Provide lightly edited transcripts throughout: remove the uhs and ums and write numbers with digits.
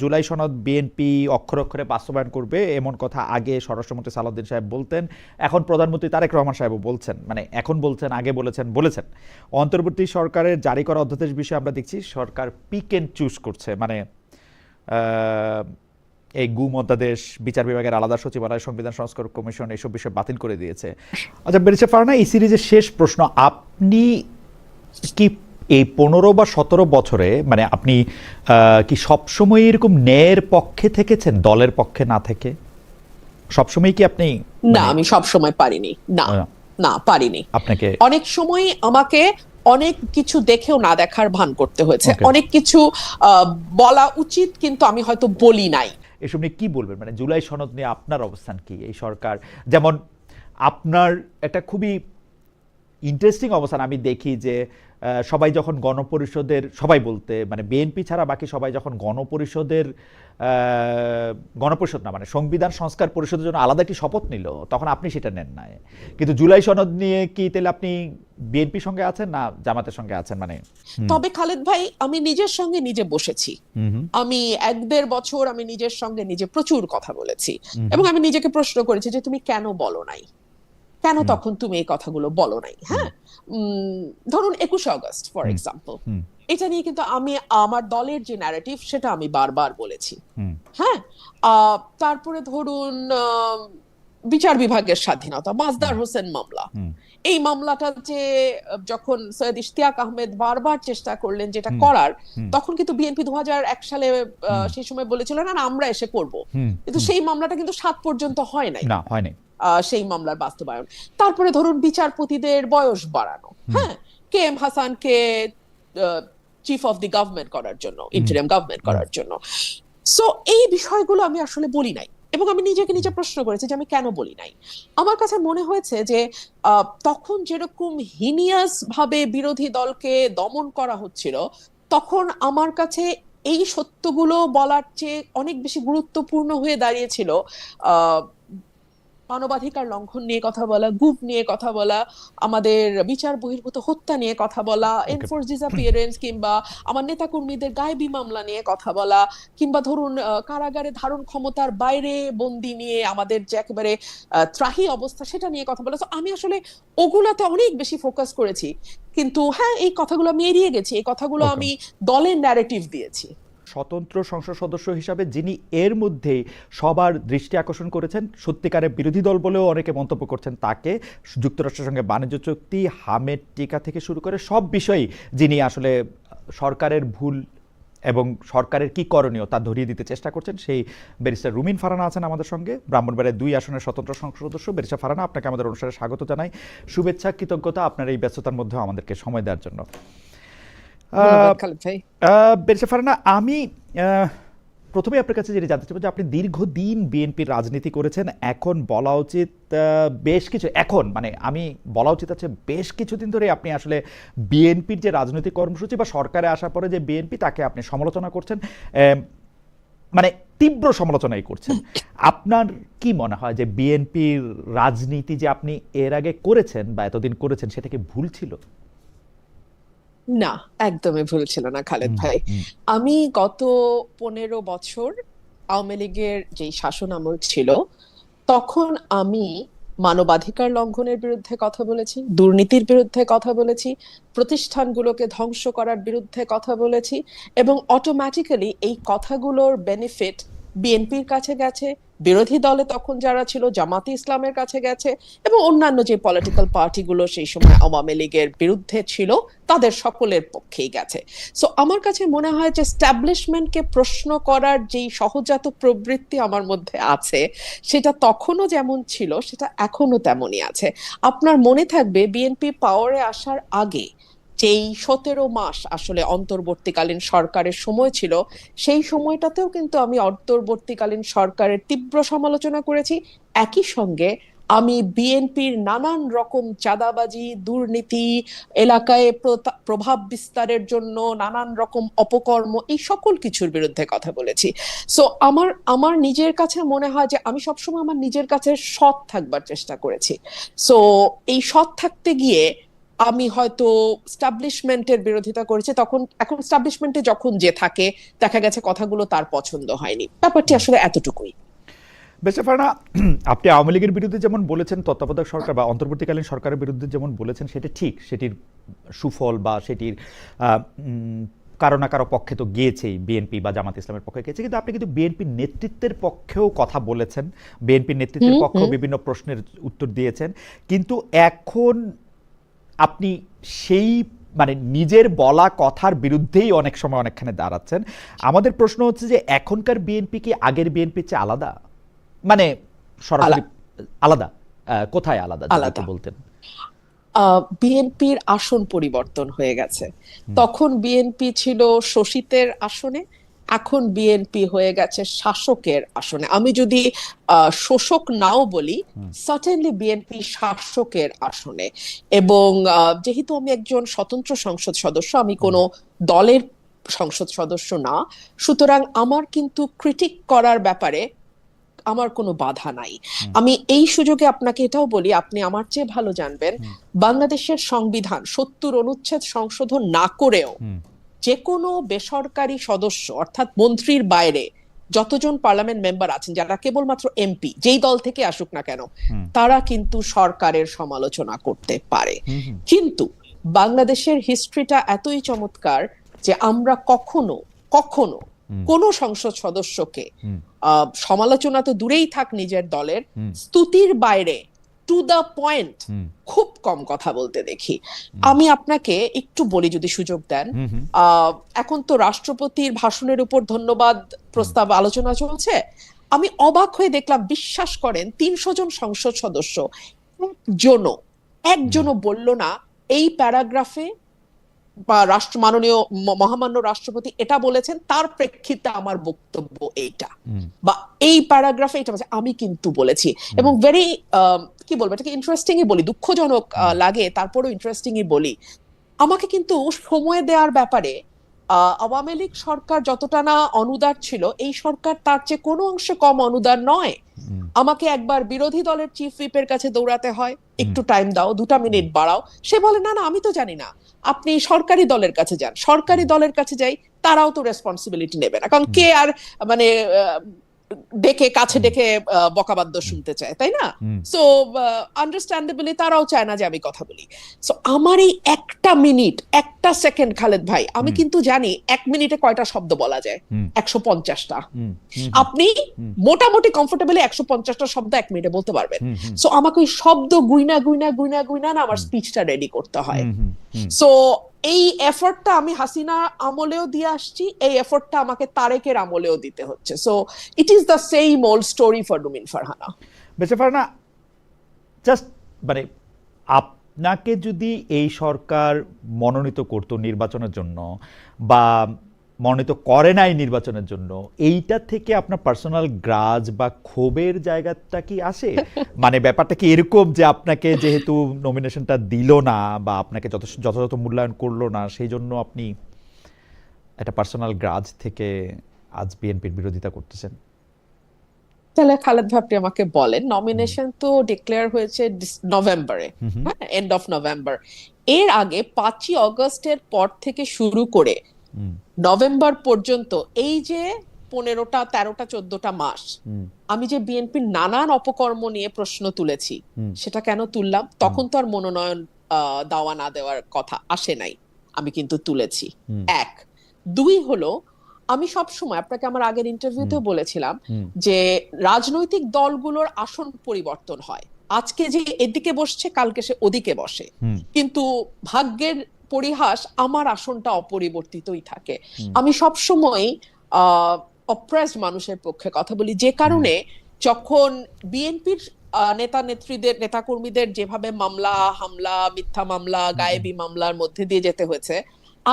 জুলাই সনদ বিএনপি অক্ষরে অক্ষরে বাস্তবায়ন করবে এমন কথা আগে স্বরাষ্ট্রমন্ত্রী সালাউদ্দিন সাহেব বলতেন, এখন প্রধানমন্ত্রী তারেক রহমান সাহেবও বলছেন, মানে এখন বলছেন, আগে বলেছেন। অন্তর্বর্তী সরকারের জারি করা অধ্যাদেশ বিষয়ে আমরা দেখছি সরকার পিক এন্ড চুজ করছে, মানে এই গুম অধ্যাদেশ, বিচার বিভাগের আলাদা সচিবালয়, সংবিধান সংস্কার কমিশন এইসব বিষয় বাতিল করে দিয়েছে। আচ্ছা ব্যারিস্টার ফারহানা, এই সিরিজের শেষ প্রশ্ন, আপনি কি এই 15 বা 17 বছরে মানে আপনি কি সবসময় এরকম ন্যায়ের পক্ষে থেকেছেন দলের পক্ষে না থেকে? সবসময় কি আপনি? না, আমি সব সময় পারিনি। না না, পারিনি। আপনাকে অনেক সময় আমাকে অনেক কিছু দেখেও না দেখার ভান করতে হয়েছে, অনেক কিছু বলা উচিত কিন্তু আমি হয়তো বলি নাই। এসব নিয়ে কি বলবেন, মানে জুলাই সনদ নিয়ে আপনার অবস্থান কি? এই সরকার যেমন আপনার একটা খুবই ইন্টারেস্টিং অবস্থান আমি দেখি যে সবাই যখন গণপরিষদের, সবাই বলতে মানে বিএনপি ছাড়া বাকি সবাই যখন গণপরিষদ না মানে সংবিধান সংস্কার পরিষদের জন্য আলাদা একটি শপথ নিল, তখন আপনি সেটা নেন নাই। কিন্তু জুলাই সনদ নিয়ে কি তাহলে আপনি বিএনপির সঙ্গে আছেন না জামাতের সঙ্গে আছেন? মানে তবে খালেদ ভাই, আমি নিজের সঙ্গে নিজে বসেছি। আমি 1-1.5 বছর আমি নিজের সঙ্গে নিজে প্রচুর কথা বলেছি এবং আমি নিজেকে প্রশ্ন করেছি যে তুমি কেন বলো নাই, কেন তখন তুমি এই কথাগুলো বলো নাই। হ্যাঁ, ধরুন 21 আগস্ট ফর এক্সাম্পল, এটা নিয়ে কিন্তু আমি আমার দলের যে ন্যারেটিভ সেটা আমি বারবার বলেছি। হ্যাঁ, তারপরে ধরুন বিচার বিভাগের স্বাধীনতা, মাজদার হোসেন মামলা, এই মামলাটা যে যখন সৈয়দ ইশতিয়াক আহমেদ বারবার চেষ্টা করলেন যেটা করার, তখন কিন্তু বিএনপি 2001 সালে সেই সময় বলেছিল না আমরা এসে করব, কিন্তু সেই মামলাটা কিন্তু 7 পর্যন্ত হয় নাই। সেই মামলার বাস্তবায়ন। তারপরে ধরুন বিচারপতিদের বয়স বাড়ানো, হ্যাঁ, কে এম হাসানকে চিফ অফ দি গভর্নমেন্ট করার জন্য, ইন্টারিম গভর্নমেন্ট করার জন্য। সো এই বিষয়গুলো আমি আসলে বলি নাই এবং আমি নিজেকে নিজে প্রশ্ন করেছি যে আমি কেন বলি নাই। আমার কাছে মনে হয়েছে যে তখন যেরকম হিনিয়াস ভাবে বিরোধী দলকে দমন করা হচ্ছিল, তখন আমার কাছে এই সত্যগুলো বলার চেয়ে অনেক বেশি গুরুত্বপূর্ণ হয়ে দাঁড়িয়েছিল মানবাধিকার লঙ্ঘন নিয়ে কথা বলা, গুম নিয়ে কথা বলা, আমাদের বিচার বহির্ভূত হত্যা নিয়ে কথা বলা, এনফোর্স ডিসঅ্যাপিয়ারেন্স, কিংবা আমার নেতাকর্মীদের গায়েবী মামলা নিয়ে কথা বলা, কিংবা ধরুন কারাগারে ধারণ ক্ষমতার বাইরে বন্দি নিয়ে আমাদের যে একেবারে ত্রাহি অবস্থা সেটা নিয়ে কথা বলা। আমি আসলে ওগুলাতে অনেক বেশি ফোকাস করেছি, কিন্তু হ্যাঁ এই কথাগুলো আমি এড়িয়ে গেছি, এই কথাগুলো আমি দলের ন্যারেটিভ দিয়েছি। স্বতন্ত্র সংসদ সদস্য হিসাবে যিনি এর মধ্যে সবার দৃষ্টি আকর্ষণ করেছেন, সত্যিকারের বিরোধী দল বলেও অনেকে মন্তব্য করছেন তাকে, যুক্তরাষ্ট্রের সঙ্গে বাণিজ্য চুক্তি, হামেদ টিকা থেকে শুরু করে সব বিষয়ই যিনি আসলে সরকারের ভুল এবং সরকারের কি করণীয় তা ধরিয়ে দিতে চেষ্টা করছেন, সেই ব্যারিস্টার রুমিন ফারহানা আছেন আমাদের সঙ্গে, ব্রাহ্মণবাড়িয়ার 2 আসনের স্বতন্ত্র সংসদ সদস্য। ব্যারিস্টার ফারহানা, আপনাকে আমাদের অনুষ্ঠানে স্বাগত জানাই। শুভেচ্ছা, কৃতজ্ঞতা আপনার এই ব্যস্ততার মধ্যেও আমাদেরকে সময় দেওয়ার জন্য। ব্যারিস্টার ফারহানা, আমি প্রথমে আপনার কাছে যেটা জানতে চাইব যে আপনি দীর্ঘদিন বিএনপির রাজনীতি করেছেন, এখন বলা উচিত বেশ কিছু, এখন মানে আমি বলা উচিত আছে বেশ কিছুদিন ধরে আপনি আসলে বিএনপির যে রাজনৈতিক কর্মসূচি বা সরকারে আসার পরে যে বিএনপি, তাকে আপনি সমালোচনা করছেন, মানে তীব্র সমালোচনাই করছেন। আপনার কি মনে হয় যে বিএনপির রাজনীতি যে আপনি এর আগে করেছেন বা এতদিন করেছেন সেটা কি ভুল ছিল? না, একদমই ভুল ছিল না খালেদ ভাই। আমি গত 15 বছর আওয়ামী লীগের যেই শাসন আমল ছিল, তখন আমি মানবাধিকার লঙ্ঘনের বিরুদ্ধে কথা বলেছি, দুর্নীতির বিরুদ্ধে কথা বলেছি, প্রতিষ্ঠানগুলোকে ধ্বংস করার বিরুদ্ধে কথা বলেছি, এবং অটোমেটিক্যালি এই কথাগুলোর বেনিফিট বিএনপির কাছে গেছে, বিরোধী দলে তখন যারা ছিল জামাতে ইসলামের কাছে গেছে, এবং অন্যান্য যে পলিটিক্যাল পার্টিগুলো সেই সময় আওয়ামী লীগের বিরুদ্ধে ছিল তাদের সকলের পক্ষেই গেছে। সো আমার কাছে মনে হয় যে এস্টাবলিশমেন্টকে প্রশ্ন করার যেই সহজাত প্রবৃত্তি আমার মধ্যে আছে, সেটা তখনও যেমন ছিল সেটা এখনো তেমনই আছে। আপনার মনে থাকবে বিএনপি পাওয়ারে আসার আগে যেই 17 মাস আসলে অন্তর্বর্তীকালীন সরকারের সময় ছিল, সেই সময়টাতেও কিন্তু আমি অন্তর্বর্তীকালীন সরকারের তীব্র সমালোচনা করেছি। একই সঙ্গে আমি বিএনপির নানান রকম চাঁদাবাজি, দুর্নীতি, এলাকায় প্রভাব বিস্তারের জন্য নানান রকম অপকর্ম, এই সকল কিছুর বিরুদ্ধে কথা বলেছি। সো আমার আমার নিজের কাছে মনে হয় যে আমি সবসময় আমার নিজের কাছে সৎ থাকবার চেষ্টা করেছি। সো এই সৎ থাকতে গিয়ে আমি হয়তো স্টাবলিশমেন্টের বিরোধিতা করেছি, তখন এখন স্টাবলিশমেন্টে যখন যে থাকে দেখা গেছে কথাগুলো তার পছন্দ হয়নি, ব্যাপারটি আসলে এতটুকুই। বেচাফানা, আপনি আওয়ামী লীগের বিরুদ্ধে যেমন বলেছেন, তত্ত্বাবধায়ক সরকার বা অন্তর্বর্তীকালীন সরকারের বিরুদ্ধে যেমন বলেছেন, সেটা ঠিক, সেটির সুফল বা সেটির কারো না কারো পক্ষে তো গিয়েছেই, বিএনপি বা জামাত ইসলামের পক্ষে গিয়েছে, কিন্তু আপনি কিন্তু বিএনপির নেতৃত্বের পক্ষেও কথা বলেছেন, বিএনপির নেতৃত্বের পক্ষেও বিভিন্ন প্রশ্নের উত্তর দিয়েছেন, কিন্তু এখন আপনি সেই মানে নিজের বলা কথার বিরুদ্ধেই অনেক সময় অনেকখানে দাঁড়াচ্ছেন। আমাদের প্রশ্ন হচ্ছে যে এখনকার বিএনপি কি আগের বিএনপির চেয়ে আলাদা? মানে সরাসরি আলাদা, কোথায় আলাদা যদি একটু আলাদা। বলতেন। বিএনপির আসন পরিবর্তন হয়ে গেছে। তখন বিএনপি ছিল শোষিতের আসনে, এখন বিএনপি হয়ে গেছে শাসকের আসনে। আমি যদি শোষক নাও বলি, সার্টেনলি বিএনপি শাসকের আসনে। এবং যেহেতু আমি একজন স্বতন্ত্র সংসদ সদস্য, আমি কোনো দলের সংসদ সদস্য না, সুতরাং আমার কিন্তু ক্রিটিক করার ব্যাপারে আমার কোনো বাধা নাই। আমি এই সুযোগে আপনাকে এটাও বলি, আপনি আমার চেয়ে ভালো জানবেন, বাংলাদেশের সংবিধান ৭০ অনুচ্ছেদ সংশোধন না করেও যে কোনো বেসরকারি সদস্য অর্থাৎ মন্ত্রীর বাইরে যতজন পার্লামেন্ট মেম্বার আছেন, যারা কেবলমাত্র এমপি, যেই দল থেকে আসুক না কেন, তারা কিন্তু সরকারের সমালোচনা করতে পারে। কিন্তু বাংলাদেশের হিস্ট্রিটা এতই চমৎকার যে আমরা কখনো কখনো কোনো সংসদ সদস্যকে সমালোচনা তো দূরেই থাক নিজের দলের, স্তুতির বাইরে টু দ্য পয়েন্ট খুব কম কথা বলতে দেখি। আমি আপনাকে একটু বলি যদি সুযোগ দেন। এখন তো রাষ্ট্রপতির ভাষণের উপর ধন্যবাদ প্রস্তাব আলোচনা চলছে। আমি অবাক হয়ে দেখলাম, বিশ্বাস করেন ৩০০ জন সংসদ সদস্য একজনও বলল না এই প্যারাগ্রাফে বা মাননীয় মহামান্য রাষ্ট্রপতি এটা বলেছেন, তার প্রেক্ষিতে আমার বক্তব্য এইটা, বা এই প্যারাগ্রাফে এটা বলেছে, আমি কিন্তু বলেছি। এবং ভেরি কি বলবো, এটাকে ইন্টারেস্টিংই বলি, দুঃখজনক লাগে তারপরেও ইন্টারেস্টিংই বলি, আমাকে কিন্তু সময় দেওয়ার ব্যাপারে আওয়ামী লীগ সরকার যতটা না অনুদার ছিল, এই সরকার তার চেয়ে কোনো অংশে কম অনুদার নয়। আমাকে একবার বিরোধী দলের চিফ হুইপের কাছে দৌড়াতে হয়, একটু টাইম দাও, 2টা মিনিট বাড়াও। সে বলে না না আমি তো জানি না, আপনি সরকারি দলের কাছে যান। সরকারি দলের কাছে যাই, তারাও তো রেসপন্সিবিলিটি নেবে না, কারণ কে আর মানে কাছে ডেকে বকাবাদ্য শুনতে চায়, তাই না? সো আন্ডারস্ট্যান্ডেবলি তারাও চায় না যে আমি কথা বলি। সো আমার এই একটা মিনিট, একটা সেকেন্ড, খালেদ ভাই, আমি কিন্তু জানি 1 মিনিটে কয়টা শব্দ বলা যায়, 150টা। আপনি মোটামুটি কমফোর্টেবলি 150টা শব্দ 1 মিনিটে বলতে পারবেন। সো আমাকে ওই শব্দ গুইনা গুইনা গুইনা গুইনা না আমার স্পিচটা রেডি করতে হয়। সো এই এফর্টটা আমি হাসিনা আমলেও দিয়ে আসছি, এই এফর্টটা আমাকে তারেকের আমলেও দিতে হচ্ছে। So it is the same old story for Rumin Farhana. বেঁচে ফারহানা, জাস্ট মানে আপনাকে যদি এই সরকার মনোনীত করত নির্বাচনের জন্য বা মনোনীত করে নাই নির্বাচনের জন্য, এইটা থেকে আপনার পার্সোনাল গ্রাজ বা ক্ষোভের জায়গাটা কি আসে? মানে ব্যাপারটা কি এরকম যে আপনাকে যেহেতু নমিনেশনটা দিল না বা আপনাকে যথাযথ মূল্যায়ন করলো না, সেই জন্য আপনি একটা পার্সোনাল গ্রাজ থেকে আজ বিএনপির বিরোধিতা করতেছেন? তাহলে খালেদ ভাই আপনি আমাকে বলেন, নমিনেশন তো ডিক্লেয়ার হয়েছে নভেম্বরে, হ্যাঁ, এন্ড অফ নভেম্বর। এর আগে 5ই অগস্টের পর থেকে শুরু করে নভেম্বর পর্যন্ত এই যে 15টা 13টা 14টা মাস আমি যে বিএনপির নানান অপকর্ম নিয়ে প্রশ্ন তুলেছি, সেটা কেন তুললাম? তখন তো আর মনোনয়ন দেওয়া না দেওয়ার কথা আসে নাই, আমি কিন্তু তুলেছি। 1 2 হলো, আমি সব সময় আপনাকে আমার আগের ইন্টারভিউতেও বলেছিলাম যে রাজনৈতিক দলগুলোর আসন পরিবর্তন হয়, আজকে যে এদিকে বসছে কালকে সে ওদিকে বসে, কিন্তু ভাগ্যের পরিহাস আমার আসনটা অপরিবর্তিতই থাকে। আমি সব সময় অপ্রেসড মানুষের পক্ষে কথা বলি, যে কারণে যখন বিএনপির নেতা নেত্রীদের নেতাকর্মীদের যেভাবে মামলা হামলা, মিথ্যা মামলা, গায়েবী মামলার মধ্যে দিয়ে যেতে হয়েছে,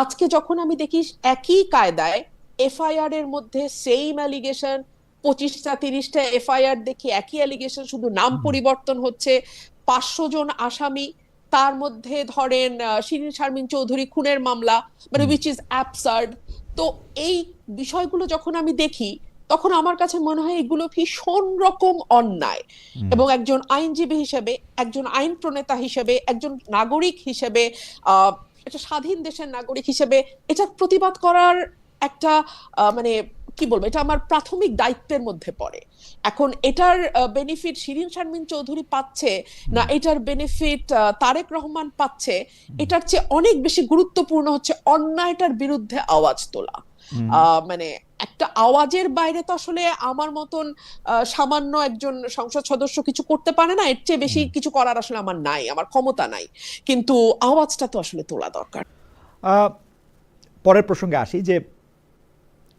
আজকে যখন আমি দেখি একই কায়দায় এফআইআর এর মধ্যে সেম অ্যালিগেশন, 25টা 30টা এফআইআর দেখি একই অ্যালিগেশন, শুধু নাম পরিবর্তন হচ্ছে, 500 জন আসামি, তার মধ্যে ধরেন শিরিন শারমিন চৌধুরী খুনের মামলা, মানে উইচ ইজ অ্যাবসার্ড। তো এই বিষয়গুলো যখন আমি দেখি, তখন আমার কাছে মনে হয় এগুলো ভীষণ রকম অন্যায়। এবং একজন আইনজীবী হিসেবে, একজন আইন প্রণেতা হিসেবে, একজন নাগরিক হিসেবে, একটা স্বাধীন দেশের নাগরিক হিসেবে এটা প্রতিবাদ করার একটা মানে কি বলবো, এটা আমার প্রাথমিক দায়িত্বের মধ্যে পড়ে। এখন এটার বেনিফিট শিরিন শারমিন চৌধুরী পাচ্ছে না এটার বেনিফিট তারেক রহমান পাচ্ছে, এটার চেয়ে অনেক বেশি গুরুত্বপূর্ণ হচ্ছে অন্যায়টার বিরুদ্ধে আওয়াজ তোলা। মানে একটা আওয়াজের বাইরে তো আসলে আমার মতন সামান্য একজন সংসদ সদস্য কিছু করতে পারে না, এর চেয়ে বেশি কিছু করার আসলে আমার নাই, আমার ক্ষমতা নাই, কিন্তু আওয়াজটা তো আসলে তোলা দরকার। পরের প্রসঙ্গে আসি যে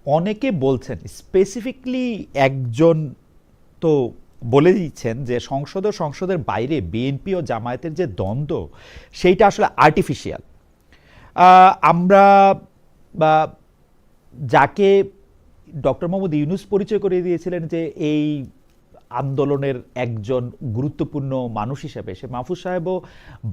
অনেকে বলছেন, স্পেসিফিকলি একজন তো বলে দিচ্ছেন যে সংসদ ও সংসদের বাইরে বিএনপি ও জামায়াতের যে দ্বন্দ্ব সেইটা আসলে আর্টিফিশিয়াল। আমরা বা যাকে ডক্টর মোহাম্মদ ইউনূস পরিচয় করে দিয়েছিলেন যে এই আন্দোলনের একজন গুরুত্বপূর্ণ মানুষ হিসেবে, সে মাহফুজ সাহেবও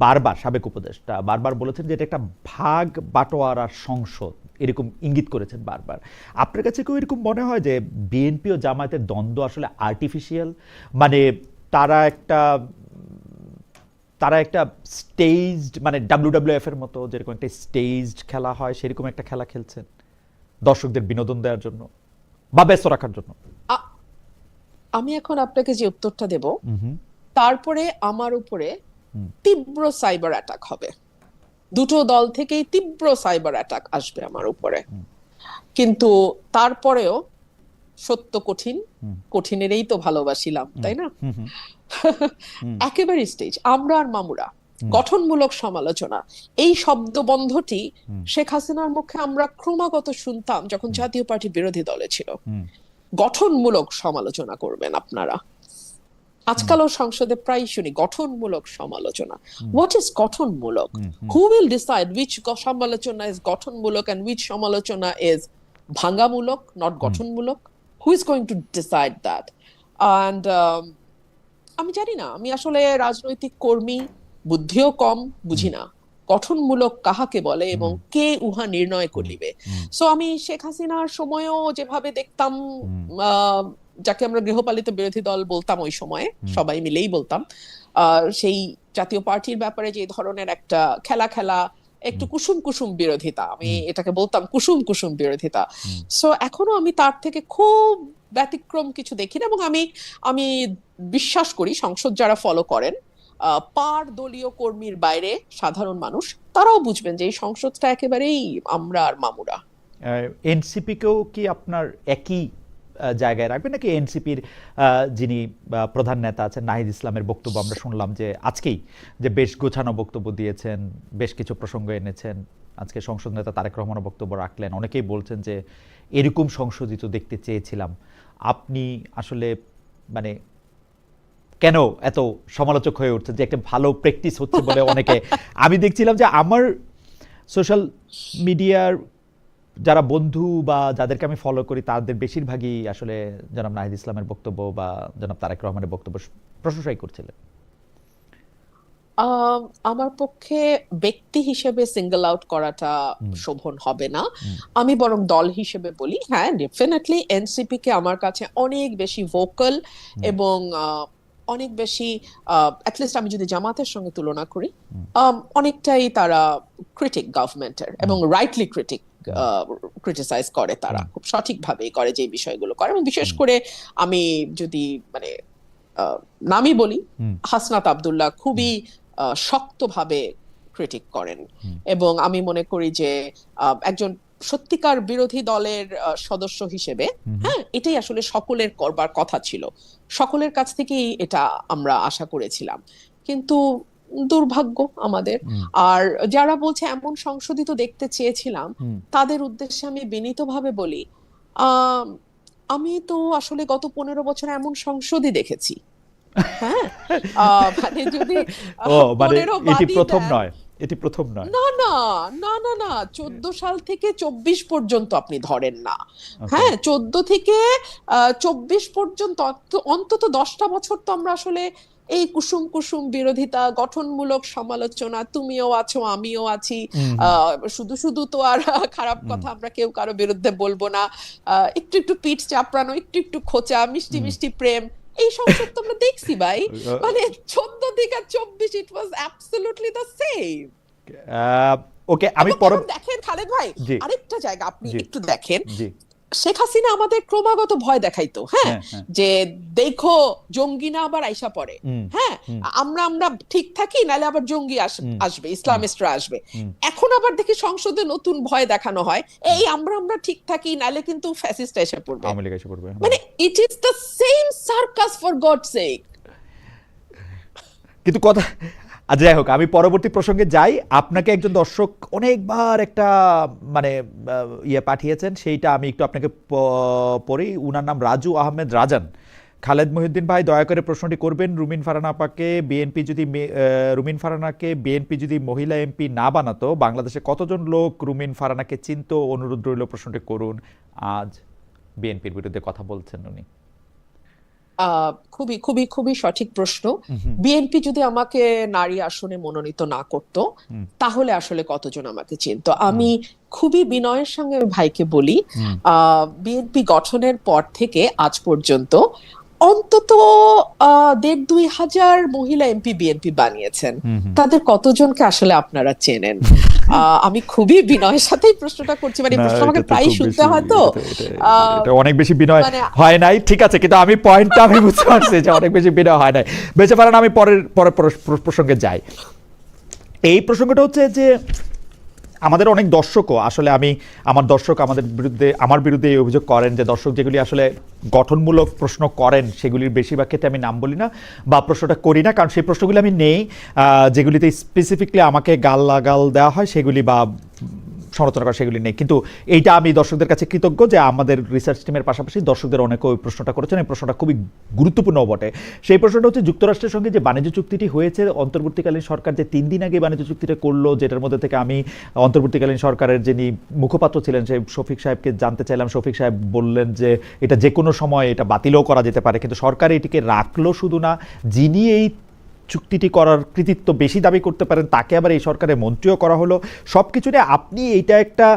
বারবার, সাবেক উপদেষ্টা, বারবার বলেছেন যে এটা একটা ভাগ বাটোয়ারার সংসদ, এরকম ইঙ্গিত করেছেন বারবার। আপনার কাছে কেউ এরকম মনে হয় যে বিএনপি ও জামায়াতের দ্বন্দ্ব আসলে আর্টিফিশিয়াল, মানে তারা একটা স্টেজড, মানে WWF এর মতো যেরকম একটা স্টেজড খেলা হয় সেরকম একটা খেলা খেলছেন দর্শকদের বিনোদন দেওয়ার জন্য বা ব্যস্ত রাখার জন্য? আমি এখন আপনাকে যে উত্তরটা দেব, তারপরে আমার উপরে তীব্র সাইবার অ্যাটাক হবে, দুটো দল থেকেই তীব্র সাইবার অ্যাটাক আসবে আমার উপরে। কিন্তু তারপরেও সত্য কঠিন, কঠিনেরই তো ভালোবাসিলাম, তাই না? একেবারে স্টেজ আমরা আর মামুরা গঠনমূলক সমালোচনা, এই শব্দবন্ধটি শেখ হাসিনার মুখে আমরা ক্রমাগত শুনতাম যখন জাতীয় পার্টি বিরোধী দলে ছিল। গঠনমূলক সমালোচনা করবেন আপনারা, আজকালও সংসদে প্রায় শুনি গঠনমূলক সমালোচনা। হোয়াট ইজ গঠনমূলক? হু উইল ডিসাইড উইচ সমালোচনা ইজ গঠনমূলক এন্ড উইচ সমালোচনা ইজ ভাঙ্গামূলক, নট গঠনমূলক? Who is going to decide that? And আমি জানি না, আমি আসলে রাজনৈতিক কর্মী, বুদ্ধিও কম, বুঝি না গঠনমূলক কাহাকে বলে এবং কে উহা নির্ণয় করিবে। সো আমি শেখ হাসিনার সময়ও যেভাবে দেখতাম, যাকে আমরা গৃহপালিত বিরোধী দল বলতাম ওই সময়ে, সবাই মিলেই বলতাম, সেই জাতীয় পার্টির ব্যাপারে যে ধরনের একটা খেলা একটু কুসুম কুসুম বিরোধিতা, আমি এটাকে বলতাম কুসুম কুসুম বিরোধিতা। সো এখনো আমি তার থেকে খুব ব্যতিক্রম কিছু দেখি না, এবং আমি বিশ্বাস করি সংসদ যারা ফলো করেন, পার দলীয় কর্মীর বাইরে সাধারণ মানুষ, তারাও বুঝবেন যে এই সংসদটা একেবারেই আমরা আর মামুরা। এনসিপিকেও কি আপনার একই জায়গায় রাখবেন নাকি এনসিপির যিনি প্রধান নেতা আছেন নাহিদ ইসলামের বক্তব্য আমরা শুনলাম যে আজকেই যে বেশ গোছানো বক্তব্য দিয়েছেন, বেশ কিছু প্রসঙ্গ এনেছেন, আজকে সংসদ নেতা তারেক রহমানের বক্তব্য রাখলেন, অনেকেই বলছেন যে এরকম সংসদই তো দেখতে চেয়েছিলাম। আপনি আসলে মানে কেন এত সমালোচক হয়ে উঠছেন যে একটা ভালো প্র্যাকটিস হচ্ছে বলে অনেকে? আমি দেখছিলাম যে আমার সোশ্যাল মিডিয়ার যারা বন্ধু বা যাদেরকে আমি ফলো করি তাদের বেশিরভাগই আসলে জনাব নাহিদ ইসলামের বক্তব্য বা জনাব তারেক রহমানের বক্তব্য প্রশংসাই করছিলেন। আমার পক্ষে ব্যক্তি হিসেবে সিঙ্গল আউট করাটা শোভন হবে না। আমি বরং দল হিসেবে বলি, হ্যাঁ ডেফিনেটলি এনসিপি কে আমার কাছে অনেক বেশি ভোকাল এবং অনেক বেশি, অ্যাটলিস্ট আমি যদি জামাতের সঙ্গে তুলনা করি, অনেকটাই তারা ক্রিটিক গভর্নমেন্টের, এবং রাইটলি ক্রিটিসাইজ করে, তারা খুব সঠিকভাবেই করে যে বিষয়গুলো করে। এবং বিশেষ করে আমি যদি মানে নামই বলি, হাসনাত আব্দুল্লাহ খুবই শক্তভাবে ক্রিটিক করেন, এবং আমি মনে করি যে একজন সত্যিকার বিরোধী দলের সদস্য হিসেবে, হ্যাঁ এটাই আসলে সকলের করবার কথা ছিল, সকলের কাছ থেকেই এটা আমরা আশা করেছিলাম, কিন্তু দুর্ভাগ্য আমাদের। আর যারা বলছে এমন সংশোধিত দেখতে চেয়েছিলাম, তাদের উদ্দেশ্যে আমি বিনীতভাবে বলি, আমি তো আসলে গত 15 বছর এমন সংসদই দেখেছি। হ্যাঁ, মানে যদি 15 এটি বাদই প্রথম দেন, নয়, এটি প্রথম নয়। না না না না না 14 সাল থেকে 24 পর্যন্ত আপনি ধরেন না, হ্যাঁ 14 থেকে 24 পর্যন্ত অন্তত 10টা বছর তো আমরা আসলে এই কুসুম কুসুম বিরোধিতা, গঠনমূলক সমালোচনা, তুমিও আছো আমিও আছি, শুধু শুধু তো আর খারাপ কথা আমরা কেউ কারো বিরুদ্ধে বলবো না, একটু একটু পিঠ চাপড়ানো, একটু একটু খোঁচা, মিষ্টি মিষ্টি প্রেম, এই সংসদ তো আমরা দেখছি ভাই। মানে 14 থেকে 24 ইট ওয়াজ অ্যাবসলিউটলি দ্য সেম। ওকে, আমি দেখেন খালেদ ভাই, জি আরেকটা জায়গা আপনি জি একটু দেখেন, জি শেখ হাসিনা আমাদের ক্রমাগত ভয় দেখাইতো, হ্যাঁ, যে দেখো জঙ্গি না আবার আইসা পড়ে, হ্যাঁ, আমরা আমরা ঠিক থাকি নাহলে আবার জঙ্গি আসবে, ইসলামিস্টরা আসবে। এখন আবার দেখি সংসদে নতুন ভয় দেখানো হয়, এই আমরা আমরা ঠিক থাকি নাহলে কিন্তু ফ্যাসিস্ট এসে পড়বে, আওয়ামী লীগ এসে পড়বে। মানে ইট is the same circus for God sake. কিন্তু কথা, যাই হোক, আমি পরবর্তী প্রসঙ্গে যাই। আপনাকে একজন দর্শক অনেকবার একটা মানে ইয়ে পাঠিয়েছেন, সেইটা আমি একটু আপনাকে পড়ি। উনার নাম রাজু আহমেদ রাজান। খালেদ মহিউদ্দিন ভাই, দয়া করে প্রশ্নটি করবেন, রুমিন ফারহানা আপাকে বিএনপি যদি রুমিন ফারহানাকে বিএনপি যদি মহিলা এমপি না বানাতো, বাংলাদেশে কতজন লোক রুমিন ফারহানাকে চিনতো? অনুরোধ রইল প্রশ্নটি করুন। আজ বিএনপির বিরুদ্ধে কথা বলছেন উনি। খুবই খুবই খুবই সঠিক প্রশ্ন। বিএনপি যদি আমাকে নারী আসনে মনোনীত না করত, তাহলে আসলে কতজন আমাকে চিনত? আমি খুবই বিনয়ের সঙ্গে ভাইকে বলি, বিএনপি গঠনের পর থেকে আজ পর্যন্ত অন্তত 1,500-2,000 মহিলা এমপি বিএনপি বানিয়েছেন। তাদের কতজনকে আসলে আপনারা চেনেন? আমি খুবই বিনয়ের সাথেই প্রশ্নটা করছি, মানে প্রশ্ন আমাকে প্রায় শুনতে হয়, তো অনেক বেশি বিনয় হয় নাই, ঠিক আছে, কিন্তু আমি পয়েন্টটা আমি বুঝতে পারছি যে অনেক বেশি বিনয় হয় নাই। বেঁচে পারেন, আমি পরের প্রসঙ্গে যাই। এই প্রসঙ্গটা হচ্ছে যে আমাদের অনেক দর্শকও আসলে, আমার বিরুদ্ধে এই অভিযোগ করেন যে দর্শক যেগুলি আসলে গঠনমূলক প্রশ্ন করেন সেগুলির বেশিরভাগ ক্ষেত্রে আমি নাম বলি না বা প্রশ্নটা করি না, কারণ সেই প্রশ্নগুলি আমি নেই যেগুলিতে স্পেসিফিকলি আমাকে গাল লাগাল দেওয়া হয় সেগুলি বা সমালোচনা করা সেগুলি নেই। কিন্তু এইটা আমি দর্শকদের কাছে কৃতজ্ঞ যে আমাদের রিসার্চ টিমের পাশাপাশি দর্শকদের অনেকে ওই প্রশ্নটা করেছেন। এই প্রশ্নটা খুবই গুরুত্বপূর্ণ বটে। সেই প্রশ্নটা হচ্ছে, যুক্তরাষ্ট্রের সঙ্গে যে বাণিজ্য চুক্তিটি হয়েছে, অন্তর্বর্তীকালীন সরকার যে 3 দিন আগে বাণিজ্য চুক্তিটা করলো, যেটার মধ্যে থেকে আমি অন্তর্বর্তীকালীন সরকারের যিনি মুখপাত্র ছিলেন সেই শফিক সাহেবকে জানতে চাইলাম। শফিক সাহেব বললেন যে এটা যে কোনো সময় এটা বাতিলও করা যেতে পারে, কিন্তু সরকার এটিকে রাখলো শুধু না, যিনি এই চুক্তিটি করার কৃতিত্ব বেশি দাবি করতে পারেন তাকে আবার এই সরকারের মন্ত্রীও করা হলো। সব কিছু নিয়ে আপনি এইটা একটা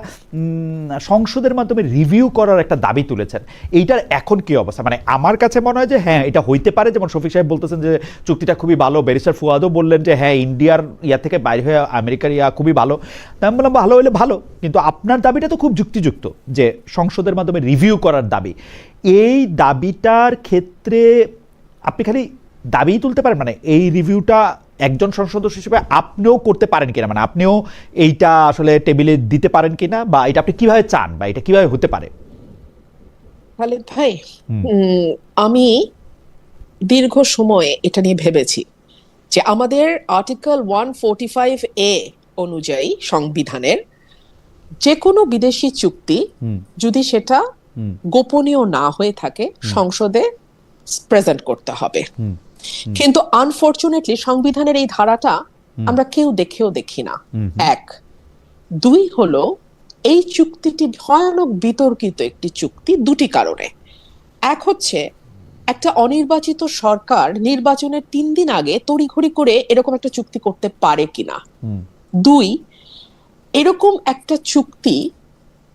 সংসদের মাধ্যমে রিভিউ করার একটা দাবি তুলেছেন। এইটার এখন কি অবস্থা? মানে আমার কাছে মনে হয় যে হ্যাঁ, এটা হইতে পারে, যেমন শফিক সাহেব বলতেছেন যে চুক্তিটা খুবই ভালো, ব্যারিস্টার ফুয়াদও বললেন যে হ্যাঁ, ইন্ডিয়ার ইয়া থেকে বাইরে হয়ে আমেরিকার ইয়া খুবই ভালো। তাই আমি বললাম ভালো হলে ভালো, কিন্তু আপনার দাবিটা তো খুব যুক্তিযুক্ত যে সংসদের মাধ্যমে রিভিউ করার দাবি। এই দাবিটার ক্ষেত্রে আপনি খালি দাবি তুলতে পারেন, মানে এই রিভিউটা একজন সংসদ সদস্য হিসেবে আপনিও করতে পারেন কিনা, মানে আপনিও এইটা আসলে টেবিলে দিতে পারেন কিনা, বা এটা আপনি কিভাবে চান, বা এটা কিভাবে হতে পারে? খালেদ ভাই, আমি দীর্ঘ সময় এটা নিয়ে ভেবেছি যে আমাদের আর্টিকেল 145A অনুযায়ী সংবিধানের যে কোনো বিদেশি চুক্তি যদি সেটা গোপনীয় না হয়ে থাকে, সংসদে প্রেজেন্ট করতে হবে। কিন্তু আনফরচুনেটলি সংবিধানের এই ধারাটা আমরা কেউ দেখেও দেখি না। 1, 2 হলো এই চুক্তিটি ভয়ানক বিতর্কিত একটি চুক্তি দুটি কারণে। এক হচ্ছে, একটা অনির্বাচিত সরকার নির্বাচনের 3 দিন আগে তড়িঘড়ি করে এরকম একটা চুক্তি করতে পারে কিনা। 2, এরকম একটা চুক্তি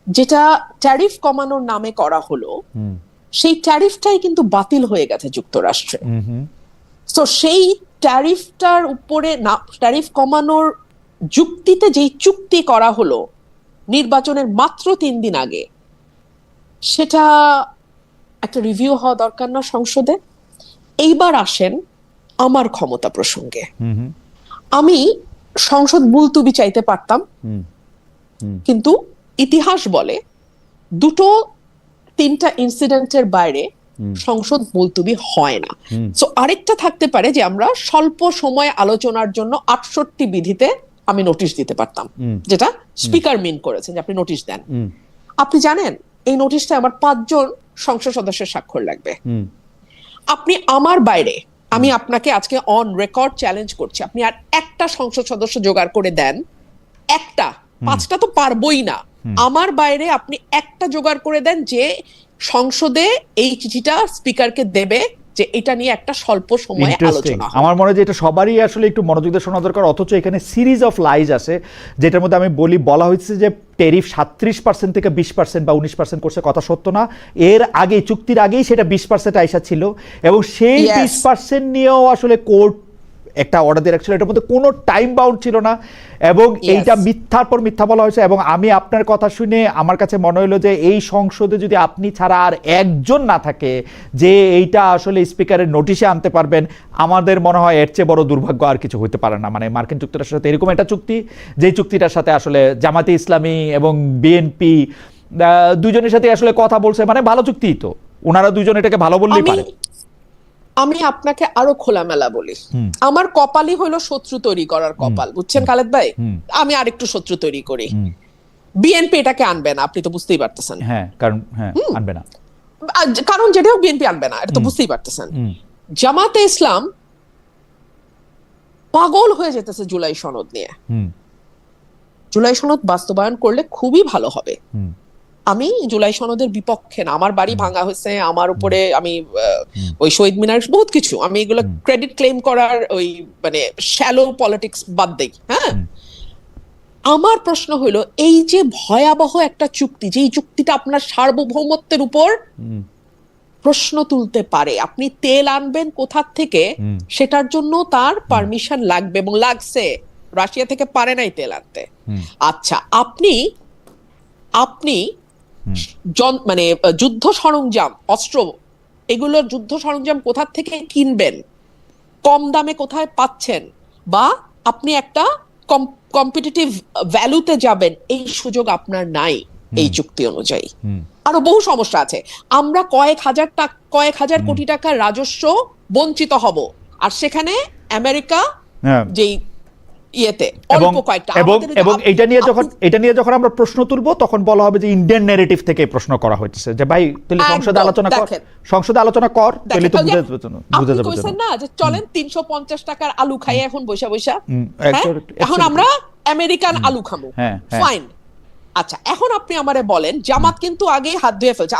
যেটা ট্যারিফ কমানোর নামে করা হলো, সেই ট্যারিফটাই কিন্তু বাতিল হয়ে গেছে যুক্তরাষ্ট্রে। তো সেই ট্যারিফটার উপরে না, ট্যারিফ কমানোর যুক্তিতে যেই চুক্তি করা হলো নির্বাচনের মাত্র 3 দিন আগে, সেটা একটা রিভিউ হওয়া দরকার না সংসদে? এইবার আসেন আমার ক্ষমতা প্রসঙ্গে। আমি সংসদ মুলতুবি চাইতে পারতাম, কিন্তু ইতিহাস বলে 2-3টা ইনসিডেন্টের বাইরে সংসদ মুলতুবি হয় না। সো আরেকটা থাকতে পারে যে আমরা স্বল্প সময় আলোচনার জন্য 68 বিধিতে আমি নোটিশ দিতে পারতাম, যেটা স্পিকার মিন করেছেন যে আপনি নোটিশ দেন। আপনি জানেন এই নোটিশটা আমার 5 জন সংসদ সদস্যের স্বাক্ষর লাগবে। আপনি আমার বাইরে, আমি আপনাকে আজকে অন রেকর্ড চ্যালেঞ্জ করছি, আপনি আর একটা সংসদ সদস্য জোগাড় করে দেন, একটা, 5টা তো পারবই না, আমার বাইরে আপনি একটা জোগাড় করে দেন যে সংসদে এই চিঠিটা স্পিকারকে দেবে যে এটা নিয়ে একটা স্বল্প সময়ে ইন্টারেস্টিং। আলোচনা হয়। আমার মনে হয় যে এটা সবারই আসলে একটু মনোযোগ দিয়ে শোনা দরকার, অথচ এখানে সিরিজ অফ লাইজ আছে, যেটার মধ্যে আমি বলা হয়েছে যে ট্যারিফ 37% থেকে 20% বা 19% করছে, কথা সত্য না। এর আগে, চুক্তির আগেই সেটা 20% আইসা ছিল, এবং সেই 20% নিয়েও আসলে কোর্ট একটা অর্ডার দিয়ে রাখছিল, এটার মধ্যে কোনো টাইম বাউন্ড ছিল না, এবং এইটা মিথ্যার পর মিথ্যা বলা হয়েছে। এবং আমি আপনার কথা শুনে আমার কাছে মনে হলো যে এই সংসদে যদি আপনি ছাড়া আর একজন না থাকে যে এইটা আসলে স্পিকারের নোটিশে আনতে পারবেন, আমাদের মনে হয় এর চেয়ে বড় দুর্ভাগ্য আর কিছু হতে পারে না। মানে মার্কিন যুক্তরাষ্ট্রের সাথে এরকম একটা চুক্তি, যে চুক্তিটার সাথে আসলে জামাতে ইসলামী এবং বিএনপি দুজনের সাথে আসলে কথা বলছে, মানে ভালো চুক্তি, তো ওনারা দুজন এটাকে ভালো বললেই পারে। আমি আপনাকে আরো খোলামেলা বলি, আমার কপালই হলো শত্রু তৈরি করার কপাল, বুঝছেন খালেদ ভাই? আমি আরেকটু শত্রু তৈরি করি। বিএনপি এটাকে আনবে না, আপনি তো বুঝতেই পারতেছেন। হ্যাঁ, কারণ আনবে না, কারণ যেটাও বিএনপি আনবে না, এটা তো বুঝতেই পারতেছেন। জামাতে ইসলাম পাগল হয়ে যেতেছে জুলাই সনদ নিয়ে। জুলাই সনদ বাস্তবায়ন করলে খুবই ভালো হবে। আমি জুলাই সনদের বিপক্ষে না, আমার বাড়ি ভাঙা হয়েছে, আমার উপরে আমি ওই শহীদ মিনার বহুত কিছু, আমি এগুলো ক্রেডিট ক্লেম করার ওই মানে শ্যালো পলিটিক্স বাদ দেই। হ্যাঁ, আমার প্রশ্ন হলো এই যে ভয়াবহ একটা চুক্তি, যেই চুক্তিটা আপনার সার্বভৌমত্বের উপর প্রশ্ন তুলতে পারে, আপনি তেল আনবেন কোথা থেকে সেটার জন্য তার পারমিশন লাগবে, এবং লাগছে। রাশিয়া থেকে পারে নাই তেল আনতে। আচ্ছা, আপনি মানে যুদ্ধ সরঞ্জাম, অস্ত্র, এগুলোর যুদ্ধ সরঞ্জাম কোথা থেকে কিনবেন, কম দামে কোথায় পাচ্ছেন, বা আপনি একটা কম্পিটিটিভ ভ্যালুতে যাবেন, এই সুযোগ আপনার নাই এই চুক্তি অনুযায়ী। আরো বহু সমস্যা আছে। আমরা কয়েক হাজার কোটি টাকার রাজস্ব বঞ্চিত হব, আর সেখানে আমেরিকা যেই ইয়েতে অল্প কয়েকটা, এবং এটা নিয়ে যখন আমরা প্রশ্ন তুলবো তখন বলা হবে যে ইন্ডিয়ান ন্যারেটিভ থেকে প্রশ্ন করা হচ্ছে, যে ভাই তাহলে সংসদে আলোচনা কর তাহলে তো বুঝে যাবে না যে চলেন 350 টাকার আলু খাই এখন বৈশা বৈশা, এখন আমরা আমেরিকান আলু খাবো, ফাইন। আচ্ছা, এখন আপনি আমারে বলেন, জামাত কিন্তু আগে হাত ধুয়ে ফেলছে,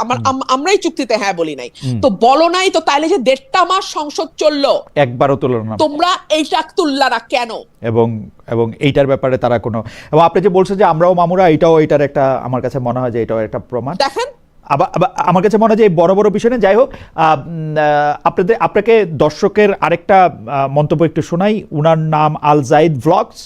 আমরাই চুক্তিতে হ্যাঁ বলি নাই, তো বলো নাই তো তাইলে যে 1.5 মাস সংসদ চললো একবারও তুললো না, তোমরা এইটা তুললা না কেন? এবং এইটার ব্যাপারে তারা কোনো, এবং আপনি যে বলছেন যে আমরাও মামুরা, এটার একটা, আমার কাছে মনে হয় যে এটাও একটা প্রমাণ। দেখেন, আবার আমার কাছে মনে হয় যে এই বড় বড় বিষয়, যাই হোক, আপনাকে দর্শকের আরেকটা মন্তব্য একটু শোনাই। উনার নাম আল জাইদ ভ্লগস।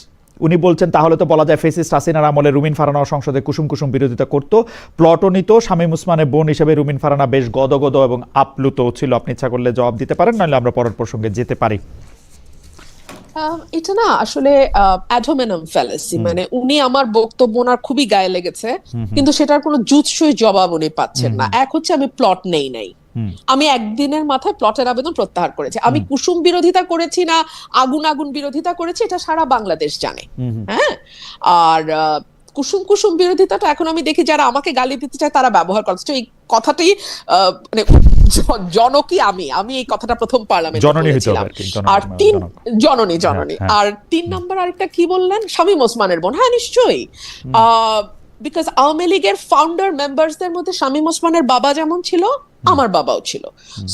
উনি বলছেন তাহলে তো বলা যায় ফেসিস্ট হাসিনার আমলে রুমিন ফারহানা সংসদে কুসুম কুসুম বিরোধিতা করতো, প্লটও নিত, শামীম ওসমানের বোন হিসেবে রুমিন ফারহানা বেশ গদগদ এবং আপ্লুত ছিল। আপনি ইচ্ছা করলে জবাব দিতে পারেন, নাহলে আমরা পরের প্রসঙ্গে যেতে পারি। এটা না আসলে অ্যাডহোমিনাম ফ্যালাসি, মানে উনি আমার বক্তব্য ওনার খুবই গায়ে লেগেছে, কিন্তু সেটার কোনো জুৎসই জবাব উনি পাচ্ছেন না। এক হচ্ছে আমি প্লট নেই নাই, আমি একদিনের মাথায় প্লটের আবেদন প্রত্যাহার করেছি। আমি কুসুম বিরোধিতা করেছি না আগুন বিরোধিতা করেছি, এটা সারা বাংলাদেশ জানে। হ্যাঁ, আর কুসুম বিরোধিতাটা এখন আমি দেখি যারা আমাকে গালি দিতে চায় তারা ব্যবহার করছে। এই কথাটি মানে জনকই আমি এই কথাটা প্রথম পার্লামেন্টে বলেছিলাম। আর জননী আর 3 নাম্বার আরেকটা কি বললেন, শামীম ওসমানের বোন। হ্যাঁ, নিশ্চয়ই, বিকজ আওয়ামী লীগের ফাউন্ডার মেম্বারসদের মধ্যে শামীম ওসমানের বাবা যেমন ছিল, আমার বাবাও ছিল।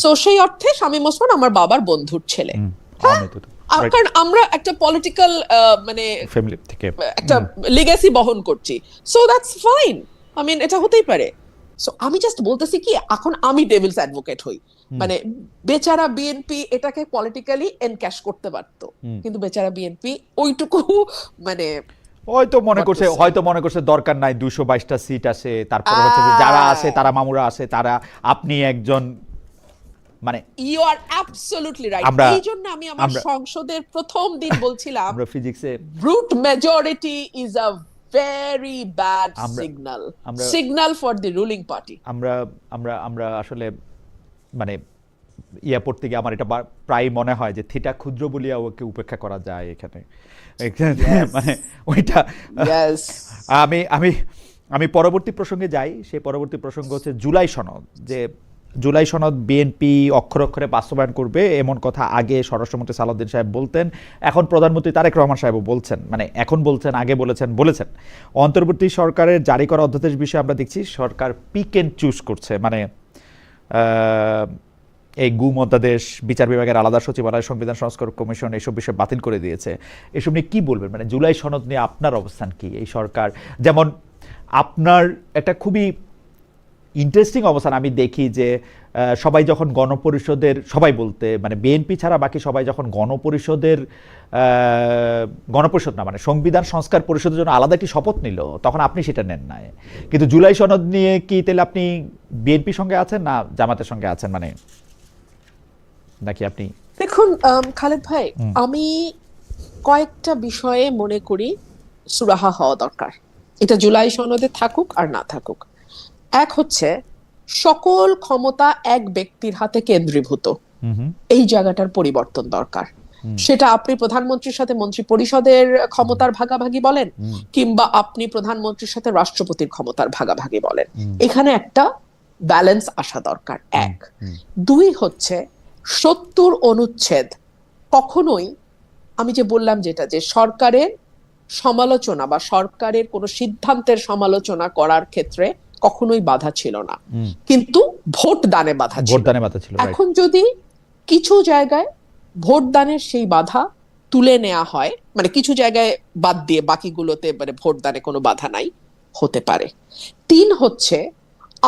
সো সেই অর্থে শামীম ওসমান আমার বাবার বন্ধুর ছেলে। কারণ আমরা একটা পলিটিক্যাল মানে ফ্যামিলি থেকে একটা লিগ্যাসি বহন করছি, so that's fine. I mean, এটা হতেই পারে। সো আমি জাস্ট বলতেছি কি, এখন আমি ডেভিলস অ্যাডভোকেট হই, মানে বেচারা বিএনপি এটাকে পলিটিক্যালি এনক্যাশ করতে পারতো, কিন্তু বেচারা বিএনপি ওইটুকু মানে হয়তো মনে করছে দরকার নাই, 222টা সিট আছে, তারপরে হচ্ছে যে যারা আছে তারা মামুরা আছে, তারা আপনি একজন, মানে ইউ আর অ্যাবসলিউটলি রাইট। এই জন্য আমি আমার সংসদের প্রথম দিন বলছিলাম আমরা ফিজিক্সে brute majority is a very bad signal for the ruling party. আমরা আসলে মানে পড়তে গিয়ে আমার এটা প্রায় মনে হয় যে থিটা ক্ষুদ্র বলিয়া ওকে উপেক্ষা করা যায় এখানে, মানে ওইটা। আমি পরবর্তী প্রসঙ্গে যাই। সেই পরবর্তী প্রসঙ্গ হচ্ছে জুলাই সনদ। যে জুলাই সনদ বিএনপি অক্ষরে অক্ষরে বাস্তবায়ন করবে এমন কথা আগে স্বরাষ্ট্রমন্ত্রী সালাউদ্দিন সাহেব বলতেন, এখন প্রধানমন্ত্রী তারেক রহমান সাহেবও বলছেন, মানে এখন বলছেন, আগে বলেছেন। অন্তর্বর্তী সরকারের জারি করা অধ্যাদেশ বিষয়ে আমরা দেখছি সরকার পিক এন্ড চুজ করছে, মানে এই গুম অধ্যাদেশ, বিচার বিভাগের আলাদা সচিবালয়, সংবিধান সংস্কার কমিশন এইসব বিষয় বাতিল করে দিয়েছে। এসব নিয়ে কি বলবেন? মানে জুলাই সনদ নিয়ে আপনার অবস্থান কি? এই সরকার যেমন আপনার একটা খুবই ইন্টারেস্টিং অবস্থান আমি দেখি যে সবাই যখন গণপরিষদের, সবাই বলতে মানে বিএনপি ছাড়া বাকি সবাই যখন গণপরিষদ না মানে সংবিধান সংস্কার পরিষদের জন্য আলাদা একটি শপথ নিল, তখন আপনি সেটা নেন নাই। কিন্তু জুলাই সনদ নিয়ে কি তাহলে আপনি বিএনপির সঙ্গে আছেন না জামাতের সঙ্গে আছেন, মানে নাকি আপনি? দেখুন খালেদ ভাই, আমি কয়েকটা বিষয়ে মনে করি সুরাহা হওয়া দরকার, এটা জুলাই সনদে থাকুক আর না থাকুক। এক হচ্ছে সকল ক্ষমতা এক ব্যক্তির হাতে কেন্দ্রীভূত, এই জায়গাটার পরিবর্তন দরকার। সেটা আপনি প্রধানমন্ত্রীর সাথে মন্ত্রী পরিষদের ক্ষমতার ভাগাভাগি বলেন, কিংবা আপনি প্রধানমন্ত্রীর সাথে রাষ্ট্রপতির ক্ষমতার ভাগাভাগি বলেন, এখানে একটা ব্যালেন্স আসা দরকার। এক। দুই হচ্ছে ৭০ অনুচ্ছেদ কখনোই, আমি যে বললাম যেটা, যে সরকারের সমালোচনা বা সরকারের কোনো সিদ্ধান্তের সমালোচনা করার ক্ষেত্রে কখনোই বাধা ছিল না, কিন্তু ভোট দানে বাধা ছিল। এখন যদি কিছু জায়গায় ভোট দানের সেই বাধা তুলে নেওয়া হয়, মানে কিছু জায়গায় বাদ দিয়ে বাকিগুলোতে মানে ভোট দানে কোনো বাধা নাই, হতে পারে। তিন হচ্ছে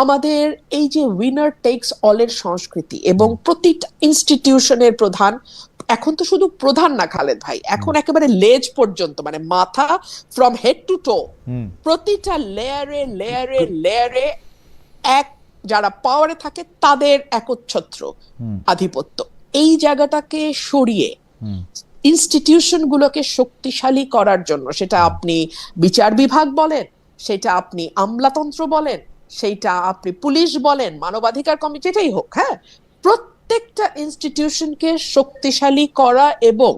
আমাদের এই যে উইনার টেকস অলের সংস্কৃতি, এবং প্রতিটা ইনস্টিটিউশনের প্রধান, এখন তো শুধু প্রধান না খালেদ ভাই, এখন একেবারে লেজ পর্যন্ত, মানে মাথা ফ্রম হেড টু টো, প্রতিটা লেয়ারে লেয়ারে লেয়ারে এক যারা পাওয়ারে থাকে তাদের একচ্ছত্র আধিপত্য। এই জায়গাটাকে সরিয়ে ইনস্টিটিউশন গুলোকে শক্তিশালী করার জন্য, সেটা আপনি বিচার বিভাগ বলেন, সেটা আপনি আমলাতন্ত্র বলেন, সেইটা আপনি পুলিশ বলেন, মানবাধিকার কমিটি, যেটাই হোক, হ্যাঁ, প্রত্যেকটা ইনস্টিটিউশনকে শক্তিশালী করা এবং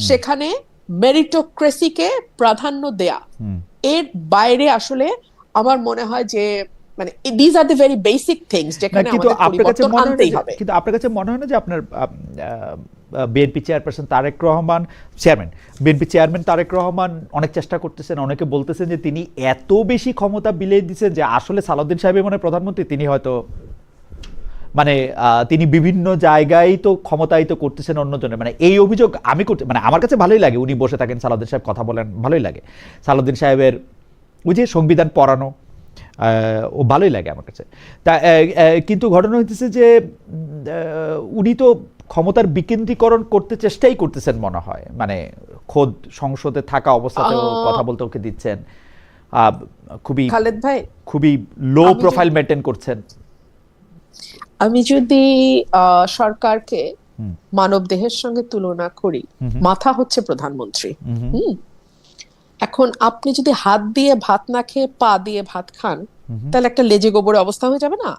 সেখানে মেরিটোক্রেসিকে প্রাধান্য দেয়া, এর বাইরে আসলে আমার মনে হয় যে মানে this are the very basic things যেখানে আমাদের পরিবর্তন আনতেই হবে। কিন্তু আপনার কাছে মনে হয় না যে আপনার BNP chairperson BNP chairman Tarique Rahman অনেক চেষ্টা করতেছেন, অনেকে বলতেছেন যে তিনি এত বেশি ক্ষমতা বিলিয়ে দিচ্ছেন যে আসলে সালাউদ্দিন সাহেব মনে প্রধানমন্ত্রী, তিনি হয়তো মানে তিনি বিভিন্ন জায়গায় তো ক্ষমতায়িত করতেছেন অন্যজনের, মানে এই অভিযোগ আমি করতে, মানে আমার কাছে ভালোই লাগে উনি বসে থাকেন, সালাউদ্দিন সাহেব কথা বলেন, ভালোই লাগে। সালাউদ্দিন সাহেবের ওই যে সংবিধান পড়ানো, ও ভালোই লাগে আমার কাছে। তা কিন্তু ঘটনা হইতেছে যে উনি তো ক্ষমতার বিকেন্দ্রীকরণ করতে চেষ্টাই করতেছেন মনে হয়, মানে খোদ সংসদে থাকা অবস্থাতেও কথা বলতে ওকে দিচ্ছেন, খুবই খালেদ ভাই খুবই লো প্রোফাইল মেনটেন করছেন। আমি যদি সরকারকে মানব দেহের সঙ্গে তুলনা করি, মাথা হচ্ছে প্রধানমন্ত্রী। এখন আপনি যদি হাত দিয়ে ভাত না খেয়ে পা দিয়ে ভাত খান, তাহলে একটা লেজে গোবরে অবস্থা হয়ে যাবে না?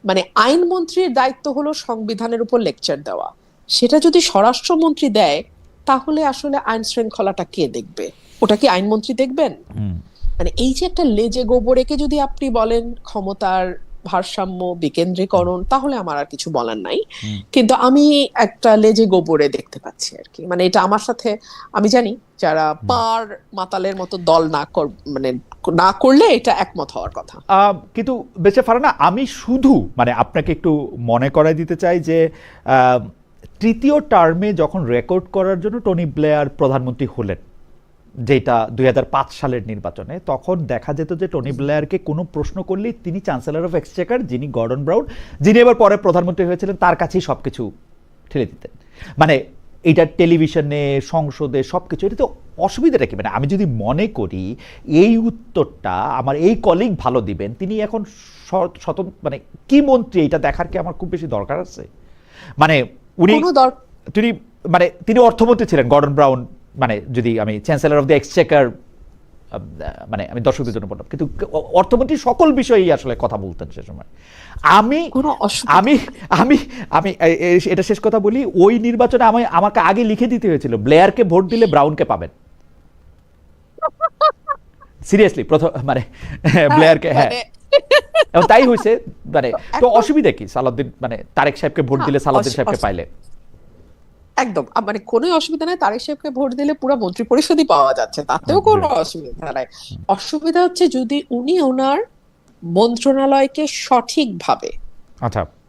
মানে আইনমন্ত্রীর দায়িত্ব হলো সংবিধানের উপর লেকচার দেওয়া, সেটা যদি স্বরাষ্ট্রমন্ত্রী দেয় তাহলে আসলে আইন শৃঙ্খলাটা কে দেখবে? ওটা কি আইনমন্ত্রী দেখবেন? মানে এই যে একটা লেজে গোবরেকে যদি আপনি বলেন ক্ষমতার ভারসাম্য বিকেন্দ্রীকরণ, তাহলে আমার আর কিছু বলার নাই। কিন্তু আমি একটা লেজে গোবরে দেখতে পাচ্ছি আর কি, মানে এটা আমার সাথে, আমি জানি যারা পার মাতালের মতো দল মানে না করলে এটা একমত হওয়ার কথা। কিন্তু বেঁচে ফারানা, আমি শুধু মানে আপনাকে একটু মনে করাই দিতে চাই যে তৃতীয় টার্মে যখন রেকর্ড করার জন্য টনি ব্লেয়ার প্রধানমন্ত্রী হলেন, যেটা 2005 সালের নির্বাচনে, তখন দেখা যেত যে টনি ব্লেয়ারকে কোনো প্রশ্ন করলেই তিনি চ্যান্সেলর অফ এক্সচেকার, যিনি গর্ডন ব্রাউন, যিনি এবার পরে প্রধানমন্ত্রী হয়েছিলেন, তার কাছেই সবকিছু ঠেলে দিতেন। মানে এটা টেলিভিশনে, সংসদে, সবকিছু, এটা তো অসুবিধাটা কি? মানে আমি যদি মনে করি এই উত্তরটা আমার এই কলিগ ভালো দিবেন, তিনি এখন স্বতন্ত্র মানে কি মন্ত্রী, এটা দেখার কি আমার খুব বেশি দরকার আছে? মানে তিনি অর্থমন্ত্রী ছিলেন গর্ডন ব্রাউন, মানে যদি আমি চ্যান্সেলর অফ দ্য এক্সচেকার, মানে আমি দর্শকদের জন্য বললাম, কিন্তু অর্থমন্ত্রী সকল বিষয়েই আসলে কথা বলতেন সে সময়। আমি এটা শেষ কথা বলি, ওই নির্বাচনে আমাকে আগে লিখে দিতে হয়েছিল ব্লেয়ারকে ভোট দিলে ব্রাউনকে পাবেন, সিরিয়াসলি, প্রথম মানে ব্লেয়ারকে, হ্যাঁ, এবং তাই হয়েছে। মানে তো অসুবিধা কি সালাউদ্দিন, মানে তারেক সাহেবকে ভোট দিলে সালাউদ্দিন সাহেবকে পাইলে? একদম, মানে কোনো অসুবিধা নাই, তারেক সাহেবকে ভোট দিলে পুরো মন্ত্রী পরিষদই পাওয়া যাচ্ছে, তাতেও কোনো অসুবিধা নাই। অসুবিধা হচ্ছে যদি উনি ওনার মন্ত্রণালয়কে সঠিকভাবে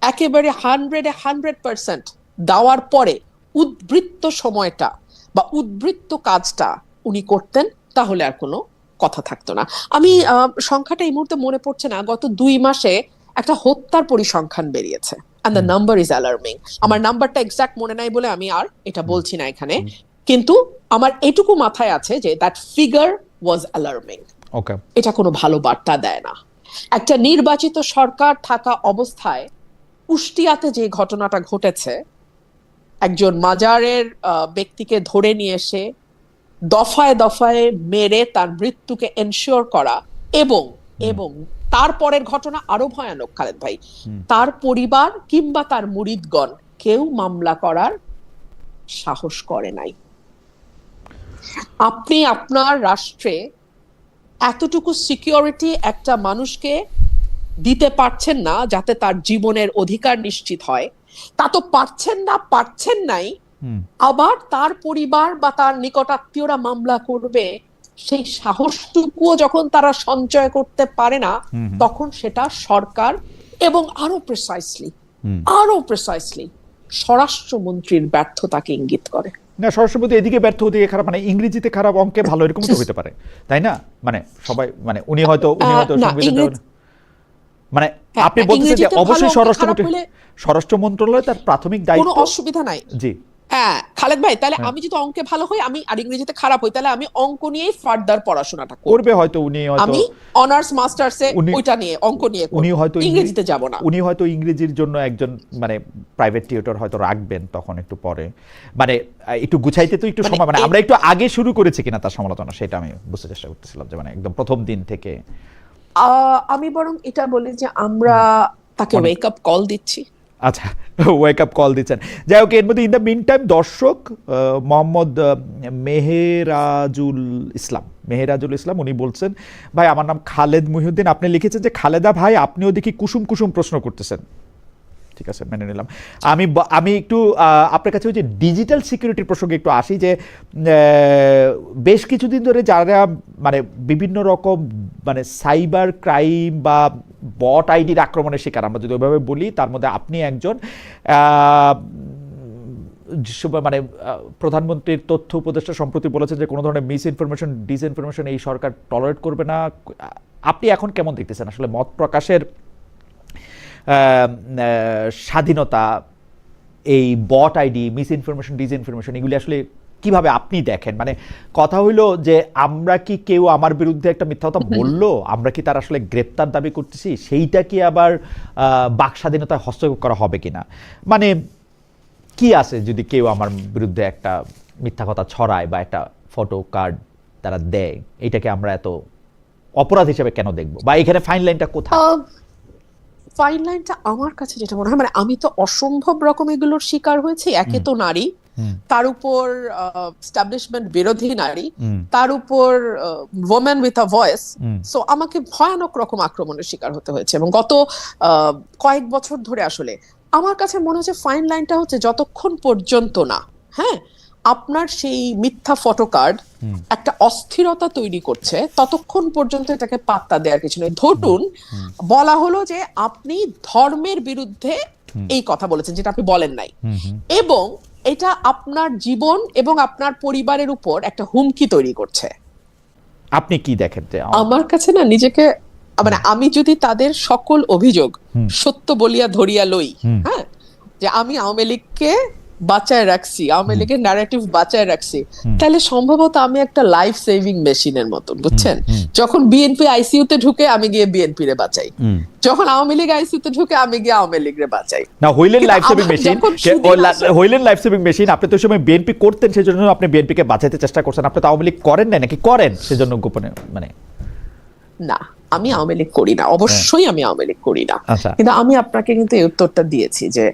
একেবারে 100% দেওয়ার পরে উদ্বৃত্ত সময়টা বা উদ্বৃত্ত কাজটা উনি করতেন, তাহলে আর কোনো কথা থাকতো না। আমি সংখ্যাটা এই মুহূর্তে মনে পড়ছে না, গত 2 মাসে একটা হত্যার পরিসংখ্যান বেরিয়েছে, and the number is alarming. আমার নাম্বারটা এক্সাক্ট মনে নাই বলে আমি আর এটা বলছি না এখানে, কিন্তু আমার এটুকু মাথায় আছে যে দ্যাট ফিগার ওয়াজ অ্যালার্মিং। ওকে, এটা কোনো ভালো বার্তা দেয় না। একটা নির্বাচিত সরকার থাকা অবস্থায় কুষ্টিয়াতে যে ঘটনাটা ঘটেছে, একজন মাজারের ব্যক্তিকে ধরে নিয়ে এসে দফায় দফায় মেরে তার মৃত্যুকে এনশিওর করা, এবং এবং তারপরের ঘটনা আরো ভয়ানক খালেদ ভাই, তার পরিবার কিংবা তার মুরিদগণ কেউ মামলা করার সাহস করে নাই। আপনি আপনার রাষ্ট্রে এতটুকু সিকিউরিটি একটা মানুষকে দিতে পারছেন না যাতে তার জীবনের অধিকার নিশ্চিত হয়, তা তো পারছেন নাই, আবার তার পরিবার বা তার নিকটাত্মীয়রা মামলা করবে সেই সাহসটুকুও যখন তারা সঞ্চয় করতে পারে না, তখন সেটা সরকার এবং আরো প্রিসাইসলি স্বরাষ্ট্রমন্ত্রীর ব্যর্থতাকে ইঙ্গিত করে। না, স্বরাষ্ট্রমন্ত্রী এদিকে ব্যর্থ, ওদিকে খারাপ, মানে ইংরেজিতে খারাপ, অঙ্কে ভালো, এরকম তো হতে পারে, তাই না? মানে সবাই, মানে উনি হয়তো মানে আপনি বলতেছেন যে অবশ্যই স্বরাষ্ট্র মন্ত্রণালয় তার প্রাথমিক দায়িত্ব, কোনো অসুবিধা নাই। জি হ্যাঁ খালেদ ভাই, তাহলে আমি যদি অঙ্কে ভালো হই, আমি আর ইংরেজিতে খারাপ হই, তাহলে আমি অঙ্ক নিয়েই ফার্দার পড়াশোনাটা করবে হয়তো উনি, আমি অনার্স মাস্টার্সে ওইটা নিয়ে অঙ্ক নিয়ে উনি হয়তো ইংরেজিতে যাব না। উনি হয়তো ইংরেজির জন্য একজন মানে প্রাইভেট টিউটর হয়তো রাখবেন তখন একটু পরে, মানে একটু গুছাইতে তো একটু সময়, মানে আমরা একটু আগে শুরু করেছি কিনা তার সমালোচনা, সেটা আমি বুঝতে চেষ্টা করতেছিলাম, যে মানে একদম প্রথম দিন থেকে। আমি বরং এটা বলি যে আমরা তাকে ওয়েক আপ কল দিচ্ছি। আচ্ছা, ওয়েক আপ কল দিচ্ছেন। যাই হোক, এর মধ্যে ইন দ্য মিন টাইম দর্শক মোহাম্মদ মেহেরাজুল ইসলাম উনি বলছেন, ভাই আমার নাম খালেদ মহিউদ্দিন, আপনি লিখেছেন যে খালেদা ভাই আপনিও দেখি কুসুম কুসুম প্রশ্ন করতেছেন। ঠিক আছে, মেনে নিলাম। আমি একটু আপনার কাছে ওই যে ডিজিটাল সিকিউরিটির প্রসঙ্গে একটু আসি, যে বেশ কিছুদিন ধরে যারা মানে বিভিন্ন রকম মানে সাইবার ক্রাইম বা বট আইডির আক্রমণের শিকার, আমরা যদি ওইভাবে বলি, তার মধ্যে আপনি একজন, মানে প্রধানমন্ত্রীর তথ্য উপদেষ্টা সম্প্রতি বলেছেন যে কোনো ধরনের মিসইনফরমেশন, ডিসইনফরমেশন এই সরকার টলারেট করবে না। আপনি এখন কেমন দেখতেছেন আসলে মত প্রকাশের স্বাধীনতা, এই বট আইডি, মিসইনফরমেশন, ডিসইনফরমেশন, এগুলি আসলে কিভাবে আপনি দেখেন? মানে কথা হইলো যে আমরা কি কেউ আমার বিরুদ্ধে একটা মিথ্যা কথা বললো, আমরা কি তার আসলে গ্রেপ্তার দাবি করতেছি, সেইটা কি আবার বাক স্বাধীনতায় হস্তক্ষেপ করা হবে কিনা? মানে কি আছে যদি কেউ আমার বিরুদ্ধে একটা মিথ্যা কথা ছড়ায় বা একটা ফটো কার্ড তারা দেয়, এইটাকে আমরা এত অপরাধ হিসেবে কেন দেখবো, বা এখানে ফাইন লাইনটা কোথায়? ফাইন লাইনটা আমার কাছে যেটা মনে হয়, মানে আমি তো অসম্ভব রকম এগুলোর শিকার হয়েছি। একে তো নারী, তার উপর এস্টাবলিশমেন্ট বিরোধী নারী, তার উপর women with a voice, so আমাকে ভয়ানক রকম আক্রমণের শিকার হতে হয়েছে, এবং গত কয়েক বছর ধরে আসলে আমার কাছে মনে হচ্ছে ফাইন লাইনটা হচ্ছে যতক্ষণ পর্যন্ত না, হ্যাঁ, আপনার সেই মিথ্যা ফটো কার্ড একটা অস্থিরতা তৈরি করছে, ততক্ষণ পর্যন্ত এটাকে পাত্তা দেওয়ার কিছু নেই। ধরুন বলা হলো যে আপনি ধর্মের বিরুদ্ধে এই কথা বলেছেন, যেটা আপনি বলেন নাই, এবং এটা আপনার জীবন এবং আপনার পরিবারের উপর একটা হুমকি তৈরি করছে। আপনি কি দেখেন? আমার কাছে না নিজেকে, মানে আমি যদি তাদের সকল অভিযোগ সত্য বলিয়া ধরিয়া লই, হ্যাঁ, যে আমি আওয়ামী লীগকে বাঁচায় রাখছি, আওয়ামী লীগের ন্যারেটিভ বাঁচায় রাখছি, তাহলে সম্ভবত আমি একটা লাইফ সেভিং মেশিনের মতন, বুঝছেন? যখন বিএনপি আইসিইউতে ঢুকে আমি গিয়ে বিএনপি রে বাঁচাই, যখন আওয়ামী লীগ আইসিইউতে ঢুকে আমি গিয়ে আওয়ামী লীগ রে বাঁচাই। না, হইলেন লাইফ সেভিং মেশিন, হইলেন লাইফ সেভিং মেশিন। আপনি তো সময় বিএনপি করতেন, সেজন্য আপনি বিএনপিকে বাঁচাতে চেষ্টা করছেন। আপনি তো আওয়ামী লীগ করেন না, নাকি করেন? সেজন্য গোপনে, মানে না, আমি আওয়ামী লীগ করি না, অবশ্যই আমি আওয়ামী লীগ করি না। কিন্তু আমি আপনাকে কিন্তু এই উত্তরটা দিয়েছি যে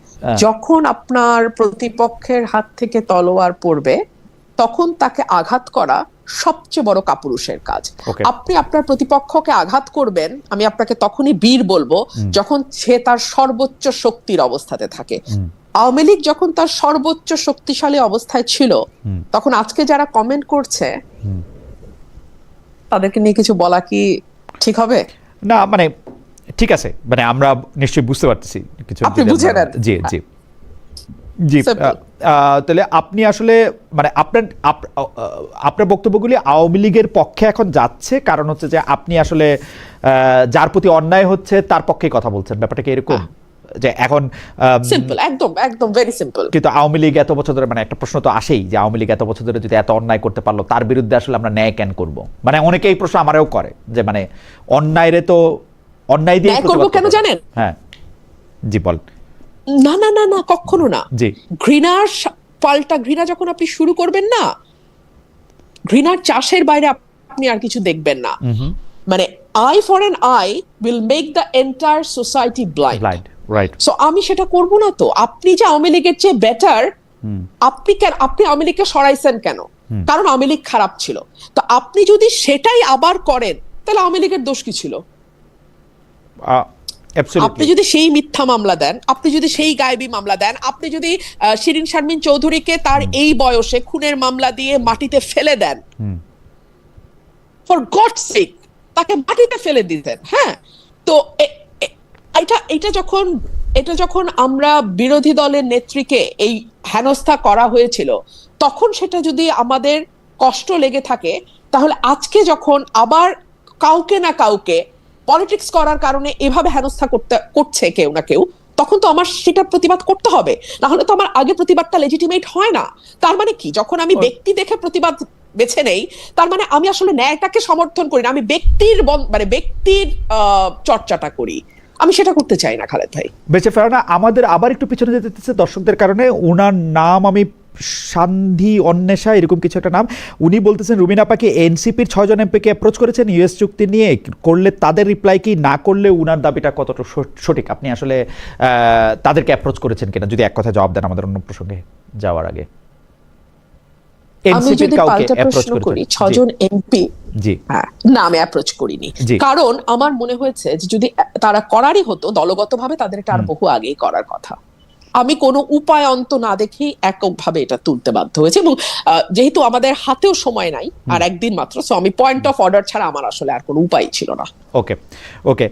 যখন আপনার প্রতিপক্ষের হাত থেকে তলোয়ার পড়বে, তখন তাকে আঘাত করা সবচেয়ে বড় কাপুরুষের কাজ। আপনি আপনার প্রতিপক্ষকে আঘাত করবেন, আমি আপনাকে তখনই বীর বলবো যখন সে তার সর্বোচ্চ শক্তির অবস্থাতে থাকে। আওয়ামী লীগ যখন তার সর্বোচ্চ শক্তিশালী অবস্থায় ছিল, তখন আজকে যারা কমেন্ট করছে তাদেরকে নিয়ে কিছু বলা কি ঠিক হবে? না, মানে ঠিক আছে, মানে আমরা নিশ্চয়ই বুঝতে পারতেছি কিছু, আপনি বুঝে নেন। জি জি জি। Simple. তাহলে আপনি আসলে মানে আপনার বক্তব্যগুলি আওয়ামী লীগের পক্ষে এখন যাচ্ছে, কারণ হচ্ছে যে আপনি আসলে যার প্রতি অন্যায় হচ্ছে তার পক্ষে কথা বলছেন, ব্যাপারটা কি এরকম যে এখন সিম্পল, একদম একদম ভেরি সিম্পল। কিন্তু আওয়ামী লীগ এত বছর ধরে, মানে একটা প্রশ্ন তো আসেই যে আওয়ামী লীগ এত বছর ধরে যদি এত অন্যায় করতে পারলো, তার বিরুদ্ধে আসলে আমরা ন্যায় কেন করব? মানে অনেকে এই প্রশ্ন আমারও করে যে মানে অন্যায় তো অন্যায় দিয়ে ন্যায় করবো কেন জানেন? হ্যাঁ জি বল। না না না না, কখনো না। জি ঘৃণার পাল্টা ঘৃণা যখন আপনি শুরু করবেন না, ঘৃণার চাষের বাইরে আপনি আর কিছু দেখবেন না। মানে I for an I will make the entire society blind. Right. So আমি সেটা করব না। তো আপনি যে আওয়ামী লীগের চেয়ে বেটার, আপনি আওয়ামী লীগকে সরাইছেন কেন? কারণ আওয়ামী লীগ খারাপ ছিল। তো আপনি যদি সেটাই আবার করেন, তাহলে আওয়ামী লীগের দোষ কি ছিল? আপনি যদি সেই মিথ্যা মামলা দেন, আপনি যদি সেই গায়েবী মামলা দেন, আপনি যদি শিরিন শারমিন চৌধুরীকে তার এই বয়সে খুনের মামলা দিয়ে মাটিতে ফেলে দেন, ফর গড সেক তাকে মাটিতে ফেলে দিতেন, হ্যাঁ, তো এটা যখন আমরা বিরোধী দলের নেত্রীকে এই হেনস্থা করা হয়েছিল, তখন সেটা যদি আমাদের কষ্ট লেগে থাকে, তাহলে আজকে যখন আবার কাউকে না কাউকে পলিটিক্স করার কারণে এভাবে হেনস্থা করছে কেউ না কেউ, তখন তো আমার সেটা প্রতিবাদ করতে হবে। না হলে তো আমার আগে প্রতিবাদটা লেজিটিমেট হয় না। তার মানে কি, যখন আমি ব্যক্তি দেখে প্রতিবাদ বেছে নেই, তার মানে আমি আসলে ন্যায়টাকে সমর্থন করি না, আমি ব্যক্তির চর্চাটা করি। আমি সেটা করতে চাই না খালেদ ভাই। বেঁচে ফেরা না, আমাদের আবার একটু পিছনে যেতে হচ্ছে দর্শকদের কারণে। উনার নাম আমি সান্ধি অন্বেষা এরকম কিছু একটা নাম। উনি বলতেছেন রুমিন আপাকে এনসিপির 6 জন এমপিকে অ্যাপ্রোচ করেছেন ইউএস চুক্তি নিয়ে, করলে তাদের রিপ্লাই কি, না করলে উনার দাবিটা কতটা সঠিক? আপনি আসলে তাদেরকে অ্যাপ্রোচ করেছেন কিনা, যদি এক কথা জবাব দেন আমাদের অন্য প্রসঙ্গে যাওয়ার আগে। আমি যদি পাল্টা প্রশ্ন করি, 6 জন এমপি, জি না আমি অ্যাপ্রোচ করিনি, কারণ আমার মনে হয়েছে যে যদি তারা করারই হতো দলগতভাবে, তাদের এটা আর বহু আগেই করার কথা। আমি কোনো উপায় অন্ত না দেখেই এককভাবে এটা তুলতে বাধ্য হয়েছে, এবং যেহেতু আমাদের হাতেও সময় নাই, আর একদিন মাত্র, সো আমি পয়েন্ট অফ অর্ডার ছাড়া আমার আসলে আর কোনো উপায় ছিল না। ওকে ওকে,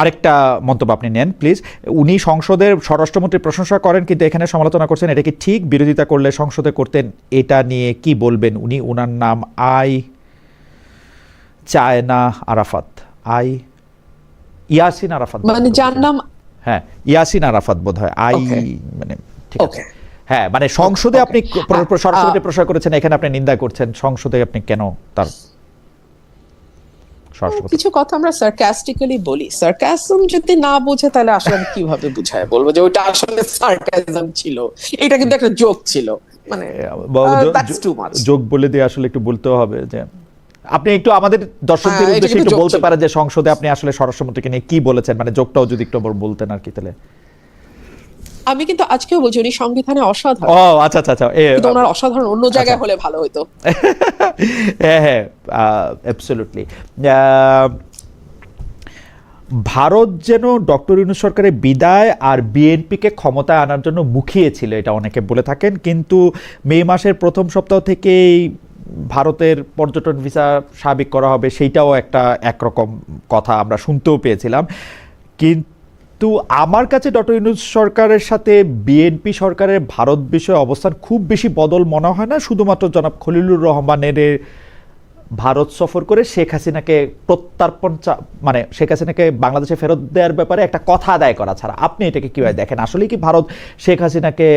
আরেকটা মন্তব্য আপনি নেন প্লিজ। উনি সংসদের স্বরাষ্ট্রমন্ত্রীর প্রশংসা করেন, কিন্তু এখানে সমালোচনা করছেন, এটা কি ঠিক? বিরোধিতা করলে সংসদে করতেন, এটা নিয়ে কি বলবেন? উনি, ওনার নাম চায়না আরাফাত, ইয়াসিন আরাফাত, মানে যার নাম, হ্যাঁ ইয়াসিন আরাফাত বোধ হয়, মানে ঠিক আছে, হ্যাঁ, মানে সংসদে আপনি সরাসরি প্রশংসা করেছেন, এখানে আপনি নিন্দা করছেন, সংসদে আপনি কেন তার? কিছু কথা আমরা সার্কাস্টিক্যালি বলি, সার্কাসম যদি না বুঝে তাহলে আসলে কিভাবে বুঝায় বলবো যে ওটা আসলে সার্কাসম ছিল, এটা কিন্তু একটা জোক ছিল, মানে দ্যাটস টু মাচ। জোক বলে দিয়ে আসলে একটু বলতে হবে যে আপনি একটু আমাদের দর্শকদের উদ্দেশ্যে একটু বলতে পারেন যে সংসদে আপনি আসলে স্বরাষ্ট্রমন্ত্রীকে নিয়ে কি বলেছেন, মানে জোকটাও যদি একটু বলতেন আর কি তাহলে। আমি কিন্তু আজকেও বলছি উনি সংবিধানে অসাধারণ। ও আচ্ছা আচ্ছা আচ্ছা, কিন্তু ওনার অসাধারণ অন্য জায়গায় হলে ভালো হতো। হ্যাঁ হ্যাঁ, অ্যাবসলিউটলি। ভারত যেন ডক্টর ইউনূস সরকারের বিদায় আর বিএনপিকে ক্ষমতায় আনার জন্য মুখিয়েছিল, এটা অনেকে বলে থাকেন, কিন্তু মে মাসের প্রথম সপ্তাহ থেকেই ভারতের পর্যটন ভিসা স্বাভাবিক করা হবে, সেইটাও একরকম কথা আমরা শুনতেও পেয়েছিলাম। কিন্তু আমার কাছে ডক্টর ইউনূস সরকারের সাথে বিএনপি সরকারের ভারত বিষয়ে অবস্থান খুব বেশি বদল মনে হয় না, শুধুমাত্র জনাব খলিলুর রহমানের ভারত সফর করে শেখ হাসিনাকে মানে শেখ হাসিনাকে বাংলাদেশে ফেরত দেওয়ার ব্যাপারে একটা কথা আদায় করা ছাড়া। আপনি এটাকে কিভাবে দেখেন? আসলে কি ভারত শেখ হাসিনাকে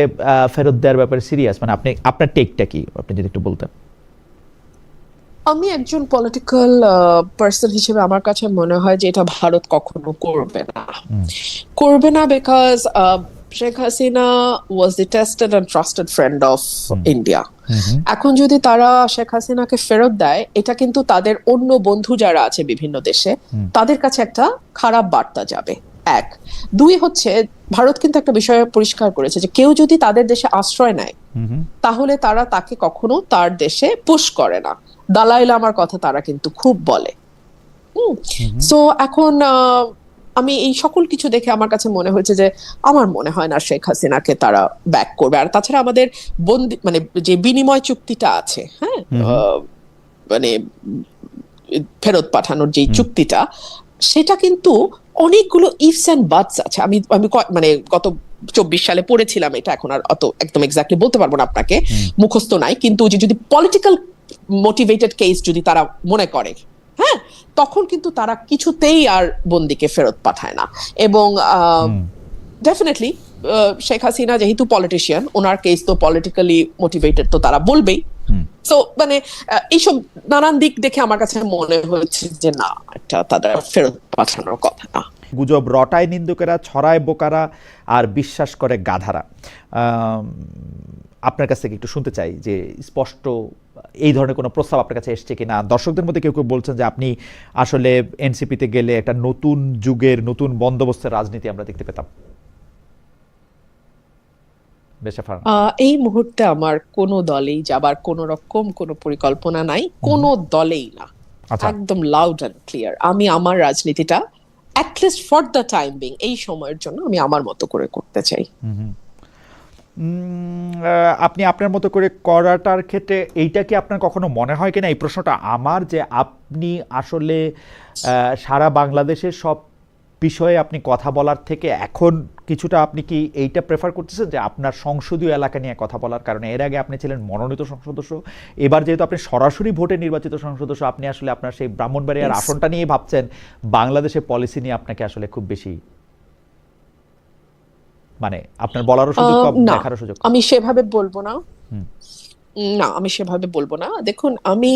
ফেরত দেওয়ার ব্যাপারে সিরিয়াস? মানে আপনার টেকটা কি, আপনি যদি একটু বলতেন। আমি একজন পলিটিক্যাল পার্সন হিসেবে আমার কাছে মনে হয় যে এটা ভারত কখনো করবে না, because Sheikh Hasina was the tested and trusted friend of India. এখন যদি তারা শেখ হাসিনাকে ফেরত দেয়, এটা কিন্তু তাদের অন্য বন্ধু যারা আছে বিভিন্ন দেশে, তাদের কাছে একটা খারাপ বার্তা যাবে। এক, দুই হচ্ছে ভারত কিন্তু একটা বিষয় পরিষ্কার করেছে যে কেউ যদি তাদের দেশে আশ্রয় নেয়, তাহলে তারা তাকে কখনো তার দেশে পুশ করে না। দালাই লামার কথা তারা কিন্তু খুব বলে। সো এখন আমি এই সকল কিছু দেখে আমার কাছে মনে হয়েছে যে আমার মনে হয় না শেখ হাসিনাকে তারা ব্যাক করবে। আর তাছাড়া আমাদের মানে যে বিনিময় চুক্তিটা আছে, হ্যাঁ, মানে ফেরত পাঠানোর যে চুক্তিটা, সেটা কিন্তু অনেকগুলো ইফস অ্যান্ড বাটস আছে। আমি আমি মানে গত 24 সালে পড়েছিলাম এটা, এখন আর অত একদম এক্স্যাক্টলি বলতে পারবো না আপনাকে, মুখস্থ নাই, কিন্তু যে যদি পলিটিক্যাল মোটিভেটেড কেস যদি তারা মনে করে, হ্যাঁ, তখন কিন্তু তারা কিছুতেই আর বন্দিকে ফেরত পাঠায় না। এবং ডেফিনেটলি শেখ হাসিনা যেহেতু পলিটিশিয়ান, ওনার কেস তো পলিটিক্যালি মোটিভেটেড, তো তারা বলবেই। তো মানে এইসব নানান দিক দেখে আমার কাছে মনে হয়েছে যে না, এটা তাদের ফেরত পাঠানোর কথা না। গুজব রটায় নিন্দুকেরা, ছড়ায় বোকারা, আর বিশ্বাস করে গাধারা। আপনার কাছ থেকে একটু শুনতে চাই যে স্পষ্ট এই ধরনের কোনো প্রস্তাব আপনার কাছে এসছে কিনা। দর্শকদের মধ্যে কেউ কেউ বলছেন যে আপনি আসলে এনসিপিতে গেলে একটা নতুন যুগের নতুন বন্দোবস্তের রাজনীতি আমরা দেখতে পেতাম। এই মুহূর্তে আমার কোনো দলেই যাবার কোনো রকম কোনো পরিকল্পনা নাই, কোনো দলেই না। একদম লাউড অ্যান্ড ক্লিয়ার, আমি আমার রাজনীতিটা at least for the time being, এই সময়ের জন্য আমি আমার মতো করে করতে চাই। আপনি আপনার মতো করে করাটার ক্ষেত্রে এইটা কি আপনার কখনো মনে হয় কিনা, এই প্রশ্নটা আমার, যে আপনি আসলে সারা বাংলাদেশের সব বিষয়ে আপনি কথা বলার থেকে এখন কিছুটা আপনি কি এইটা প্রেফার করতেছেন যে আপনার সংসদীয় এলাকা নিয়ে কথা বলার কারণে? এর আগে আপনি ছিলেন মনোনীত সংসদ সদস্য, এবার যেহেতু আপনি সরাসরি ভোটে নির্বাচিত সংসদ সদস্য, আপনি আসলে আপনার সেই ব্রাহ্মণবাড়িয়ার আসনটা নিয়ে ভাবছেন, বাংলাদেশের পলিসি নিয়ে আপনাকে আসলে খুব বেশি মানে আপনার বলারও সুযোগ কম, দেখারও সুযোগ কম। আমি সেভাবে বলবো না, না আমি সেভাবে বলবো না। দেখুন, আমি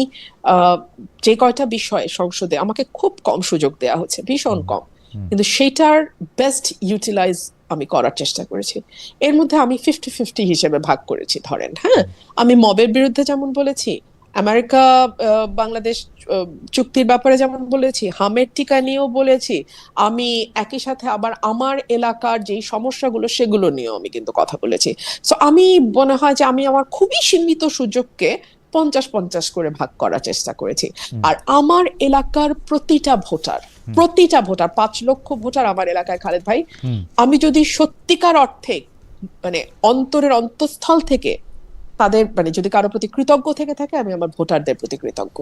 যে কয়টা বিষয় সংসদে আমাকে খুব কম সুযোগ দেওয়া হচ্ছে, ভীষণ কম, কিন্তু সেটার বেস্ট ইউটিলাইজ আমি করার চেষ্টা করেছি। এর মধ্যে আমি 50-50 হিসেবে ভাগ করেছি ধরেন, হ্যাঁ। আমি মবের বিরুদ্ধে যেমন বলেছি, আমেরিকা বাংলাদেশ চুক্তির ব্যাপারে যেমন বলেছি, হামের টিকা নিয়েও বলেছি, আমি একই সাথে আবার আমার এলাকার যেই সমস্যাগুলো সেগুলো নিয়েও আমি কিন্তু কথা বলেছি। সো আমি মনে হয় যে আমি আমার খুবই সীমিত সুযোগকে 50-50 করে ভাগ করার চেষ্টা করেছি। আর আমার এলাকার প্রতিটা ভোটার 5 লক্ষ ভোটার আমার এলাকায়, খালেদ ভাই, আমি যদি সত্যিকার অর্থে মানে অন্তরের অন্তঃস্থল থেকে তাদের মানে যদি কারো প্রতি কৃতজ্ঞ থেকে থাকে, আমি আমার ভোটারদের প্রতি কৃতজ্ঞ।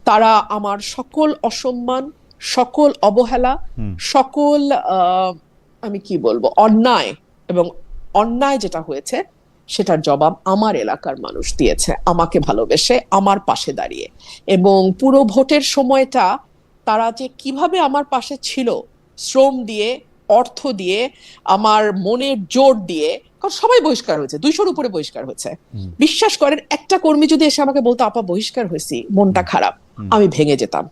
তারা আমার সকল অসম্মান, সকল অবহেলা, সকল আমি কি বলবো অন্যায়, এবং অন্যায় যেটা হয়েছে সেটার জবাব আমার এলাকার মানুষ দিয়েছে, আমাকে ভালোবেসে আমার পাশে দাঁড়িয়ে। এবং পুরো ভোটের সময়টা তারা যে কিভাবে আমার পাশে ছিল, শ্রম দিয়ে, অর্থ দিয়ে, আমার মনের জোর দিয়ে, কারণ সবাই বহিষ্কার হয়েছে, 200-র উপরে বহিষ্কার হয়েছে। বিশ্বাস করেন, একটা কর্মী যদি এসে আমাকে বলতো আপা বহিষ্কার হয়েছি, মনটা খারাপ, আমি ভেঙে যেতাম।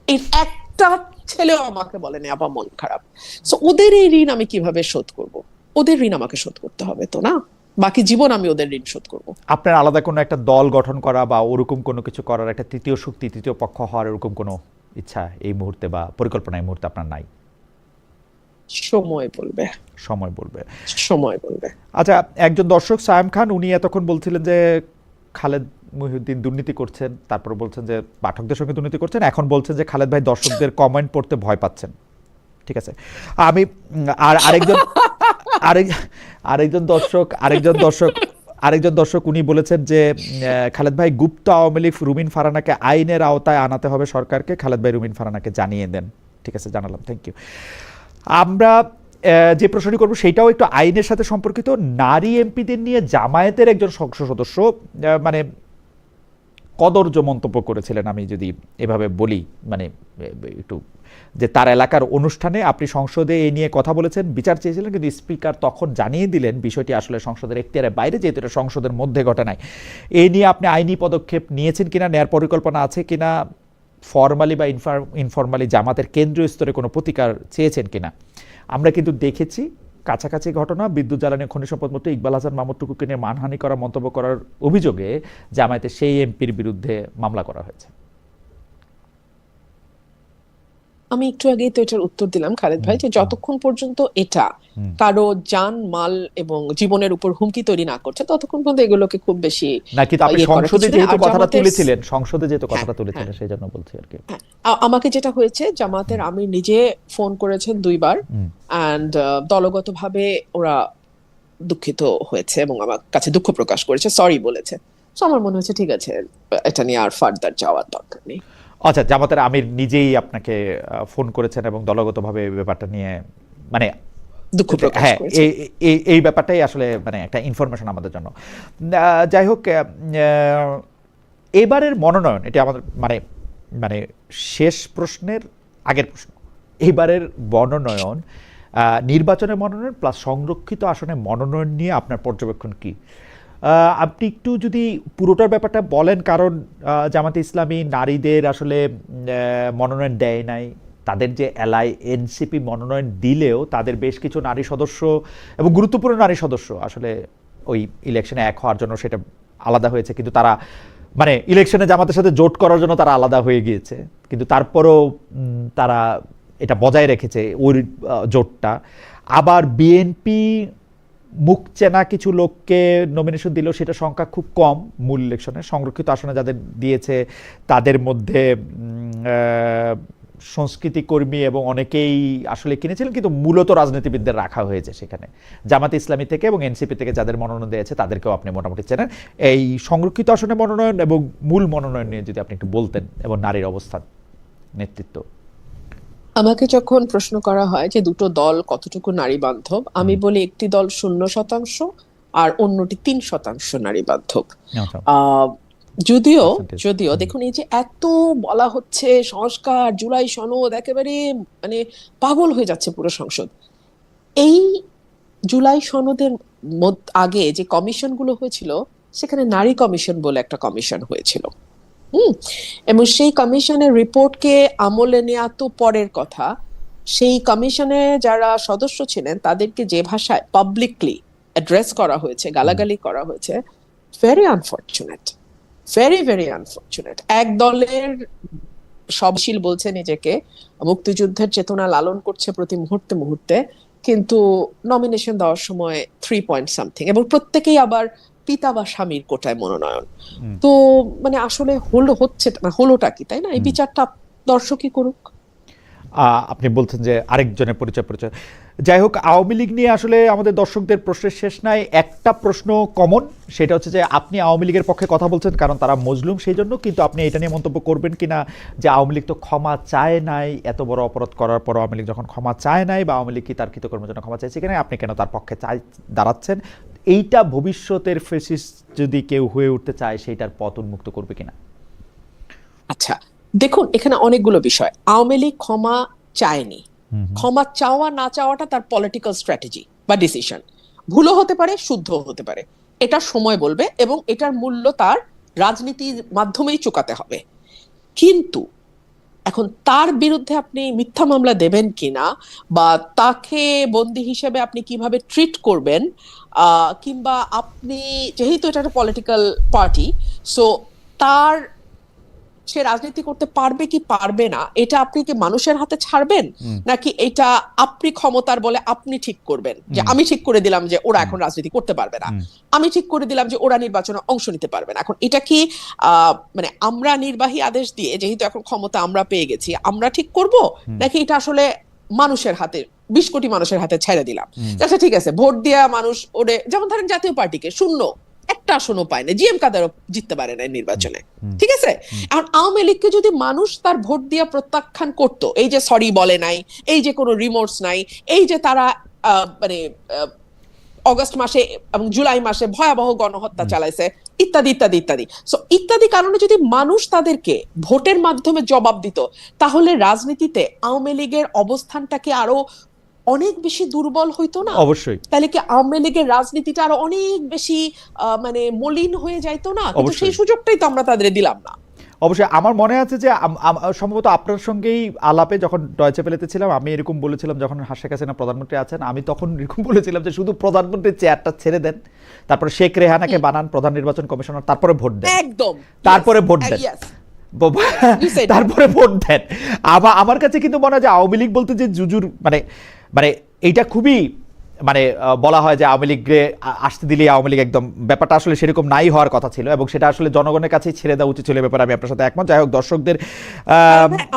এই একটা ছেলেও আমাকে বলেনি আপা মন খারাপ। সো ওদের এই ঋণ আমি কিভাবে শোধ করব? ওদের ঋণ আমাকে শোধ করতে হবে তো না, বাকি জীবন আমি ওদের ঋণ শোধ করব। আপনার আলাদা কোনো একটা দল গঠন করা বা ওরকম কোনো কিছু করার, একটা তৃতীয় শক্তি, তৃতীয় পক্ষ হওয়ার এরকম কোনো ইচ্ছা এই মুহূর্তে বা পরিকল্পনা এই মুহূর্তে আপনার নাই? সময় বলবে, সময় বলবে, সময় বলবে। আচ্ছা, একজন দর্শক সায়েম খান, উনি এতক্ষণ বলছিলেন যে খালেদ মহিউদ্দিন দুর্নীতি করছেন, তারপর বলছেন যে পাঠকদের সঙ্গে দুর্নীতি করছেন, এখন বলছেন যে খালেদ ভাই দর্শকদের কমেন্ট পড়তে ভয় পাচ্ছেন। ঠিক আছে, আমি আর আরেকজন দর্শক উনি বলেছেন যে খালেদ ভাই গুপ্ত আওয়ামী লীগ রুমিন ফারহানাকে আইনের আওতায় আনাতে হবে সরকারকে, খালেদ ভাই রুমিন ফারহানাকে জানিয়ে দেন। ঠিক আছে, জানালাম, থ্যাংক ইউ। আমরা যে প্রশ্নটি করবো সেটাও একটু আইনের সাথে সম্পর্কিত। নারী এমপিদের নিয়ে জামায়াতের একজন সংসদ সদস্য মানে কদর্য মন্তব্য করেছিলেন, আমি যদি এভাবে বলি, মানে একটু, যে তার এলাকার অনুষ্ঠানে আপনি সংসদে এই নিয়ে কথা বলেছেন, বিচার চেয়েছিলেন, কিন্তু স্পিকার তখন জানিয়ে দিলেন বিষয়টি আসলে সংসদের এখতিয়ারের বাইরে, যেহেতু এটা সংসদের মধ্যে ঘটে নাই। এই নিয়ে আপনি আইনি পদক্ষেপ নিয়েছেন কিনা, নেয়ার পরিকল্পনা আছে কিনা, ফর্মালি বা ইনফর্মালি জামাতের কেন্দ্রীয় স্তরে কোনো প্রতিকার চেয়েছেন কিনা? আমরা কিন্তু দেখেছি কাছাকাছি ঘটনা, বিদ্যুৎ জ্বালানি খনিজ সম্পদ মন্ত্রী ইকবাল হাসান মাহমুদ টুকুকে নিয়ে মানহানি করা মন্তব্য করার অভিযোগে জামায়াতের সেই এমপির বিরুদ্ধে মামলা করা হয়েছে। আমি একটু আগেই তো এটার উত্তর দিলাম খালেদ ভাই, যে যতক্ষণ পর্যন্ত এটা কারো জান মাল এবং জীবনের উপর হুমকি তৈরি না করছে, ততক্ষণ পর্যন্ত এগুলোকে খুব বেশি না, কিন্তু আপনি সংসদে যেহেতু কথাটা তুলেছিলেন, সেই জন্য বলছি আর কি। আমাকে যেটা হয়েছে, জামাতের আমির নিজে ফোন করেছেন 2 বার, এন্ড দলগতভাবে ওরা দুঃখিত হয়েছে এবং আমার কাছে দুঃখ প্রকাশ করেছে, সরি বলেছে। তো আমার মনে হচ্ছে ঠিক আছে, এটা নিয়ে আর ফার্দার যাওয়ার দরকার নেই। আচ্ছা, জামাতের আমির নিজেই আপনাকে ফোন করেছেন এবং দলগতভাবে এই ব্যাপারটা নিয়ে মানে দুঃখ প্রকাশ হ্যাঁ, করেছে। এই ব্যাপারটাই আসলে মানে একটা ইনফরমেশন আমাদের জন্য। যাই হোক, এবারের মনোনয়ন এটা আমাদের মানে মানে শেষ প্রশ্নের আগের প্রশ্ন। এবারের মনোনয়ন, নির্বাচনের মনোনয়ন প্লাস সংরক্ষিত আসনে মনোনয়ন নিয়ে আপনার পর্যবেক্ষণ কি? আপনি একটু যদি পুরোটার ব্যাপারটা বলেন, কারণ জামাতে ইসলামী নারীদের আসলে মনোনয়ন দেয় নাই। তাদের যে এলআই এনসিপি মনোনয়ন দিলেও তাদের বেশ কিছু নারী সদস্য এবং গুরুত্বপূর্ণ নারী সদস্য আসলে ওই ইলেকশনে এক হওয়ার জন্য সেটা আলাদা হয়েছে, কিন্তু তারা মানে ইলেকশনে জামাতের সাথে জোট করার জন্য তারা আলাদা হয়ে গিয়েছে, কিন্তু তারপরও তারা এটা বজায় রেখেছে ওই জোটটা। আবার বিএনপি মুখ চেনা কিছু লোককে নমিনেশন দিলেও সেটা সংখ্যা খুব কম। মূল ইলেকশনে সংরক্ষিত আসনে যাদের দিয়েছে তাদের মধ্যে সংস্কৃতি কর্মী এবং অনেকেই আসলে কিনেছিলেন, কিন্তু মূলত রাজনীতিবিদদের রাখা হয়েছে সেখানে। জামাতে ইসলামী থেকে এবং এনসিপি থেকে যাদের মনোনয়ন দিয়েছে তাদেরকেও আপনি মোটামুটি চেনেন। এই সংরক্ষিত আসনে মনোনয়ন এবং মূল মনোনয়ন নিয়ে যদি আপনি একটু বলতেন, এবং নারীর অবস্থান, নেতৃত্ব। আমাকে যখন প্রশ্ন করা হয় যে দুটো দল কতটুকু নারী বান্ধব, আমি বলি একটি দল 0% আর অন্যটি 3% নারী বান্ধব। আচ্ছা, আহ যদিও percentage। যদিও দেখুন, এই যে এত বলা হচ্ছে সংস্কার, জুলাই সনদ, একেবারে মানে পাগল হয়ে যাচ্ছে পুরো সংসদ। এই জুলাই সনদের আগে যে কমিশনগুলো হয়েছিল, সেখানে নারী কমিশন বলে একটা কমিশন হয়েছিল। হুম। এবং সেই কমিশনের রিপোর্টকে আমলে নেওয়া তো পরের কথা। সেই কমিশনে যারা সদস্য ছিলেন তাদেরকে যে ভাষায় পাবলিকলি অ্যাড্রেস করা হয়েছে, গালাগালি করা হয়েছে, very unfortunate, very very unfortunate. এক দলের সবশীল বলছে নিজেকে, মুক্তিযুদ্ধের চেতনা লালন করছে প্রতি মুহূর্তে মুহূর্তে, কিন্তু নমিনেশন দেওয়ার সময় 3 পয়েন্ট সামথিং, এবং প্রত্যেকেই আবার পিতা বা স্বামীর কোটায় মনোনয়ন। তো মানে আসলে হচ্ছে না, হলোটা কি, তাই না? এই বিচারটা দর্শকই করুক। আপনি বলছেন যে আরেকজনের পরিচয়। যাই হোক, আওয়ামী লীগ নিয়ে আসলে আমাদের দর্শকদের প্রশ্নের শেষ নাই। একটা প্রশ্ন কমন, সেটা হচ্ছে যে আপনি আওয়ামী লীগের পক্ষে কথা বলছেন কারণ তারা মজলুম সেই জন্য, কিন্তু আপনি এটা নিয়ে মন্তব্য করবেন কিনা যে আওয়ামী লীগ তো ক্ষমা চায় নাই, এত বড় অপরাধ করার পর আওয়ামী লীগ যখন ক্ষমা চায় নাই, বা আওয়ামী লীগ কি তার কৃতকর্মের জন্য ক্ষমা চাইছে কিনা, আপনি কেন তার পক্ষে দাঁড়াচ্ছেন? এইটা ভবিষ্যতের ফেসিস্ট যদি কেউ হয়ে উঠতে চায় সেইটার পথ উন্মুক্ত করবে কিনা? আচ্ছা, দেখুন, এখানে অনেকগুলো বিষয়। আওয়ামী লীগ ক্ষমা চায়নি। ক্ষমা চাওয়া না চাওয়াটা তার পলিটিক্যাল স্ট্র্যাটেজি বা ডিসিশন। ভুলও হতে পারে, শুদ্ধ হতে পারে, এটা সময় বলবে, এবং এটার মূল্য তার রাজনীতির মাধ্যমেই চুকাতে হবে। কিন্তু এখন তার বিরুদ্ধে আপনি মিথ্যা মামলা দেবেন কিনা, বা তাকে বন্দী হিসেবে আপনি কিভাবে ট্রিট করবেন, কিংবা আপনি, যেহেতু এটা একটা পলিটিক্যাল পার্টি, সো তার সে রাজনীতি করতে পারবে কি পারবে না, এটা আপনি কি মানুষের হাতে ছাড়বেন, নাকি এটা আপনি ক্ষমতার বলে আপনি ঠিক করবেন যে আমি ঠিক করে দিলাম যে ওরা এখন রাজনীতি করতে পারবে না, আমি ঠিক করে দিলাম যে ওরা নির্বাচনে অংশ নিতে পারবে না? এখন এটা কি মানে আমরা নির্বাহী আদেশ দিয়ে, যেহেতু এখন ক্ষমতা আমরা পেয়ে গেছি, আমরা ঠিক করব, নাকি এটা আসলে মানুষের হাতে, 20 কোটি মানুষের হাতে ছেড়ে দিলাম? আচ্ছা ঠিক আছে, ভোট দেওয়া মানুষ ওরে, যেমন ধরেন জাতীয় পার্টিকে শূন্য একটা আসনও পায় না, জিএম কাদেরও জিততে পারে না নির্বাচনে, ঠিক আছে? এখন আওয়ামী লীগকে যদি মানুষ তার ভোট দিয়ে প্রত্যাখ্যান করত, এই যে সরি বলে নাই, এই যে কোনো রিমোর্স নাই, এই যে তারা মানে অগস্ট মাসে এবং জুলাই মাসে ভয়াবহ গণহত্যা চালাইছে, ইত্যাদি ইত্যাদি ইত্যাদি, সো ইত্যাদি কারণে যদি মানুষ তাদেরকে ভোটের মাধ্যমে জবাব দিত, তাহলে রাজনীতিতে আওয়ামী লীগের অবস্থানটাকে আরো অনেক বেশি দুর্বল হইতো না? অবশ্যই। তাহলে কি আওয়ামী লীগের রাজনীতিটা আরো অনেক বেশি মানে মলিন হয়ে যাইতো না? কিন্তু সেই অবশ্যই। সুযোগটাই তো আমরা তাদের দিলাম না। অবশ্যই। আমার মনে আছে যে সম্ভবত আপনার সঙ্গেই আলাপে যখন ডয়চে ভেলেতে ছিলাম, আমি এরকম বলেছিলাম, যখন শেখ হাসিনা প্রধানমন্ত্রী আছেন, আমি তখন এরকম বলেছিলাম যে শুধু প্রধানমন্ত্রীর চেয়ারটা ছেড়ে দেন, তারপরে শেখ রেহানাকে বানান প্রধান নির্বাচন কমিশনার, তারপরে ভোট দেন। একদম, তারপরে ভোট দেন। yes, you said তারপরে ভোট দেন। আমার কাছে কিন্তু মনে হয় যে আওয়ামী লীগ বলতে যে জুজুর মানে মানে এইটা খুবই মানে বলা হয় যে আওয়ামী লীগকে আসতে দিলে আওয়ামী লীগ একদম, ব্যাপারটা আসলে সেরকম নাই হওয়ার কথা ছিল, এবং সেটা আসলে জনগণের কাছেই ছেড়ে দেওয়া উচিত ছিল। ব্যাপারে আমি আপনার সাথে একমত। যাই হোক, দর্শকদের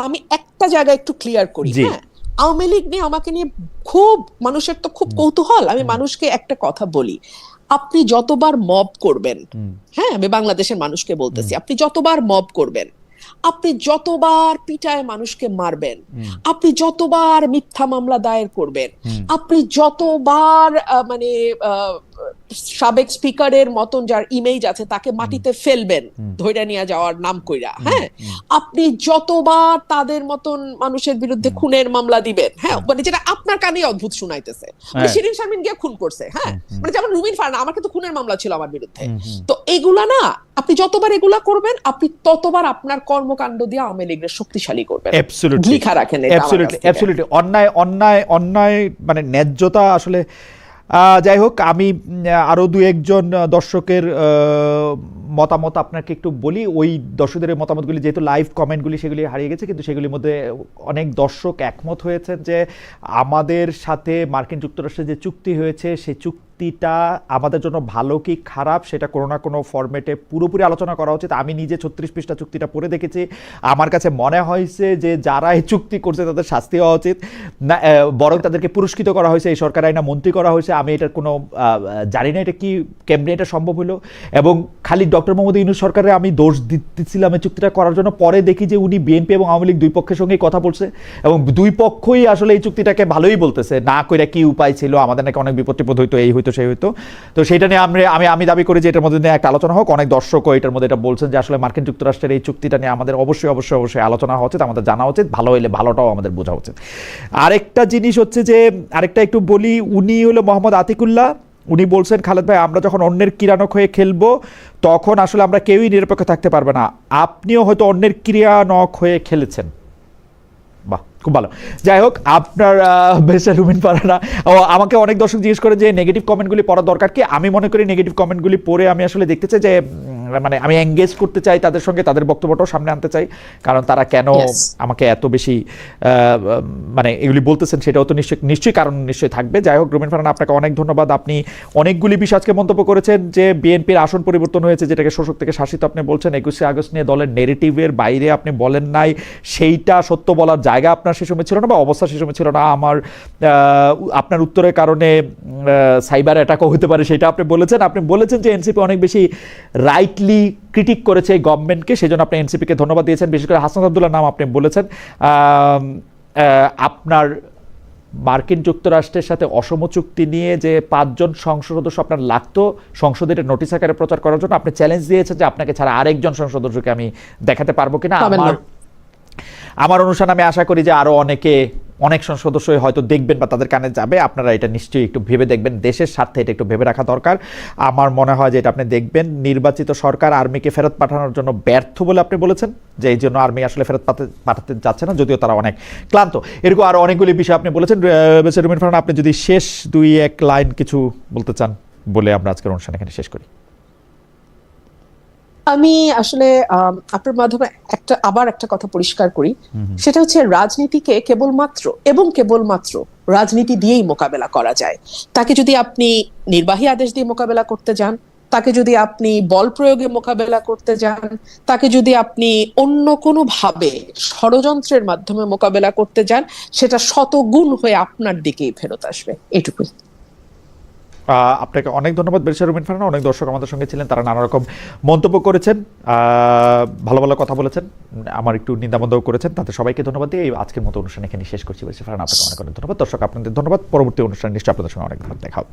আমি একটা জায়গা একটু ক্লিয়ার করি। জি। হ্যাঁ, আওয়ামী লীগ নিয়ে আমাকে নিয়ে খুব মানুষের তো খুব কৌতূহল। আমি মানুষকে একটা কথা বলি, আপনি যতবার মব করবেন, হ্যাঁ আমি বাংলাদেশের মানুষকে বলতেছি, আপনি যতবার মব করবেন, আপনি যতবার পিটায় মানুষকে মারবেন, আপনি যতবার মিথ্যা মামলা দায়ের করবেন, আপনি যতবার মানে সাবেক স্পিকারের মতন যার ইমেজ আছে তাকে মাটিতে ফেলবেন ধইরা নিয়ে যাওয়ার নাম কইরা, হ্যাঁ, আপনি যতবার তাদের মতন মানুষের বিরুদ্ধে খুনের মামলা দিবেন, হ্যাঁ, মানে যেটা আপনার কানে অদ্ভুত শুনাইতেছে, মানে শিরিন শারমিন গিয়ে খুন করছে, হ্যাঁ, মানে যেমন রুমিন ফারহানা, আমার কিন্তু খুনের মামলা ছিল আমার বিরুদ্ধে। তো এগুলা না, আপনি যতবার এগুলা করবেন আপনি ততবার আপনার কর্মকাণ্ড দিয়ে আওয়ামী লীগের শক্তিশালী করবেন। অ্যাবসলিউটলি, লিখা রাখেন এটা আমার কাছ অ্যাবসলিউটলি, থেকে। অ্যাবসলিউটলি। অন্যায় অন্যায় অন্যায় মানে ন্যায্যতা আসলে যাই হোক, আমি আরো দু একজন দর্শকের মতামত আপনাকে একটু বলি। ওই দর্শকদের মতামতগুলি যেহেতু লাইভ কমেন্টগুলি সেগুলি হারিয়ে গেছে, কিন্তু সেগুলির মধ্যে অনেক দর্শক একমত হয়েছেন যে আমাদের সাথে মার্কিন যুক্তরাষ্ট্রের যে চুক্তি হয়েছে সেই চুক্তিটা আমাদের জন্য ভালো কি খারাপ সেটা কোনো না কোনো ফরম্যাটে পুরোপুরি আলোচনা করা উচিত। আমি নিজে 36 পৃষ্ঠা চুক্তিটা পড়ে দেখেছি। আমার কাছে মনে হয়েছে যে যারা এই চুক্তি করছে তাদের শাস্তি হওয়া উচিত না, বরং তাদেরকে পুরস্কৃত করা হয়েছে, এই সরকার আইনা মন্ত্রী করা হয়েছে। আমি এটার কোনো জানি না এটা কি কেমনে এটা সম্ভব হলো। এবং খালি ডক্টর মোহাম্মদ ইউনূস সরকারে আমি দোষ দিচ্ছিলাম এই চুক্তিটা করার জন্য, পরে দেখি যে উনি বিএনপি এবং আওয়ামী লীগ দুই পক্ষের সঙ্গেই কথা বলছে এবং দুই পক্ষই আসলে এই চুক্তিটাকে ভালোই বলতেছে, না কইরা কি উপায় ছিল, আমাদের নাকি অনেক বিপদ টিপদ হইতো, এই হইতো সেই হইতো। তো সেটা নিয়ে আমি দাবি করি যে এটার মধ্যে নিয়ে একটা আলোচনা হোক। অনেক দর্শকও এটার মধ্যে এটা বলছেন যে আসলে মার্কিন যুক্তরাষ্ট্রের এই চুক্তিটা নিয়ে আমাদের অবশ্যই অবশ্যই অবশ্যই আলোচনা হওয়া উচিত, আমাদের জানা উচিত, ভালো হইলে ভালোটাও আমাদের বোঝা উচিত। আরেকটা জিনিস হচ্ছে যে, আরেকটা একটু বলি, উনি হলো মোহাম্মদ আতিকুল্লাহ। উনি বলছেন খালেদ ভাই আমরা যখন অন্যের কিরানক হয়ে খেলবো তখন আসলে আমরা কেউই নিরপেক্ষ থাকতে পারবে না। আপনিও হয়তো অন্যের ক্রিয়ানক হয়ে খেলেছেন। বাহ, খুব ভালো। যাই হোক, আপনার বেশে রুমিন ফারহানা আমাকে অনেক দর্শক জিজ্ঞেস করে যে নেগেটিভ কমেন্টগুলি পড়ার দরকার কি। আমি মনে করি নেগেটিভ কমেন্টগুলি পড়ে আমি আসলে দেখতে চাই যে মানে আমি এঙ্গেজ করতে চাই তাদের সঙ্গে, তাদের বক্তব্যটাও সামনে আনতে চাই, কারণ তারা কেন আমাকে এত বেশি মানে এগুলি বলতেছেন সেটাও তো নিশ্চয়ই কারণ নিশ্চয়ই থাকবে। যাই হোক, রুমিন ফারহানা আপনাকে অনেক ধন্যবাদ। আপনি অনেকগুলি বিষয় আজকে মন্তব্য করেছেন যে বিএনপির আসন পরিবর্তন হয়েছে, যেটাকে শোষক থেকে শাসিত আপনি বলছেন। 21শে আগস্ট নিয়ে দলের নেগেটিভের বাইরে আপনি বলেন নাই, সেইটা সত্য বলার জায়গা আপনার সে সময় ছিল না বা অবস্থা সে সময় ছিল না। আপনার উত্তরের কারণে সাইবার অ্যাটাকও হতে পারে সেটা আপনি বলেছেন। আপনি বলেছেন যে এনসিপি অনেক বেশি রাইটলি ক্রিটিক করেছে এই গভর্নমেন্টকে, সেই জন্য আপনি এনসিপিকে ধন্যবাদ দিয়েছেন। বিশেষ করে হাসনাত আব্দুল্লাহর নাম আপনি বলেছেন। আপনার মার্কিন যুক্তরাষ্ট্রের সাথে অসম চুক্তি নিয়ে যে 5 জন সংসদ সদস্য আপনার লাগতো সংসদের নোটিশ আকারে প্রচার করার জন্য, আপনি চ্যালেঞ্জ দিয়েছেন যে আপনাকে ছাড়া আরেকজন সংসদ সদস্যকে আমি দেখাতে পারবো কিনা। আমার অনুষ্ঠান আমি আশা করি যে আরো অনেক সদস্যই হয়তো দেখবেন বা তাদের কানে যাবে। আপনারা এটা নিশ্চয়ই একটু ভেবে দেখবেন, দেশের স্বার্থে এটা একটু ভেবে রাখা দরকার। আমার মনে হয় যে এটা আপনি দেখবেন। নির্বাচিত সরকার আর্মিকে ফেরত পাঠানোর জন্য ব্যর্থ বলে আপনি বলেছেন, যে এই জন্য আর্মি আসলে ফেরত পাঠাতে যাচ্ছে না, যদিও তারা অনেক ক্লান্ত। এরকম আরো অনেকগুলি বিষয় আপনি বলেছেন। রুমিন ফারহানা, আপনি যদি শেষ 2-1 লাইন কিছু বলতে চান বলে আমরা আজকের অনুষ্ঠান এখানে শেষ করি। আমি আসলে আপনার মাধ্যমে আবার একটা কথা পরিষ্কার করি, সেটা হচ্ছে রাজনীতিকে কেবলমাত্র রাজনীতি দিয়েই মোকাবেলা করা যায়। তাকে যদি আপনি নির্বাহী আদেশ দিয়ে মোকাবেলা করতে যান, তাকে যদি আপনি বল প্রয়োগে মোকাবেলা করতে যান, তাকে যদি আপনি অন্য কোনো ভাবে ষড়যন্ত্রের মাধ্যমে মোকাবেলা করতে যান, সেটা শতগুণ হয়ে আপনার দিকেই ফেরত আসবে। এটুকুই। আপনাকে অনেক ধন্যবাদ রুমিন ফারহানা। অনেক দর্শক আমাদের সঙ্গে ছিলেন, তারা নানা রকম মন্তব্য করেছেন, ভালো ভালো কথা বলেছেন, আমার একটু নিন্দাবন্ধও করেছেন। তাদের সবাইকে ধন্যবাদ দিয়ে আজকের মতো অনুষ্ঠান এখানে শেষ করছি। ফারহানা, আপনাকে অনেক অনেক ধন্যবাদ। দর্শক আপনাদের ধন্যবাদ। পরবর্তী অনুষ্ঠানে নিশ্চয়ই আপনাদের সঙ্গে অনেক দেখা হবে।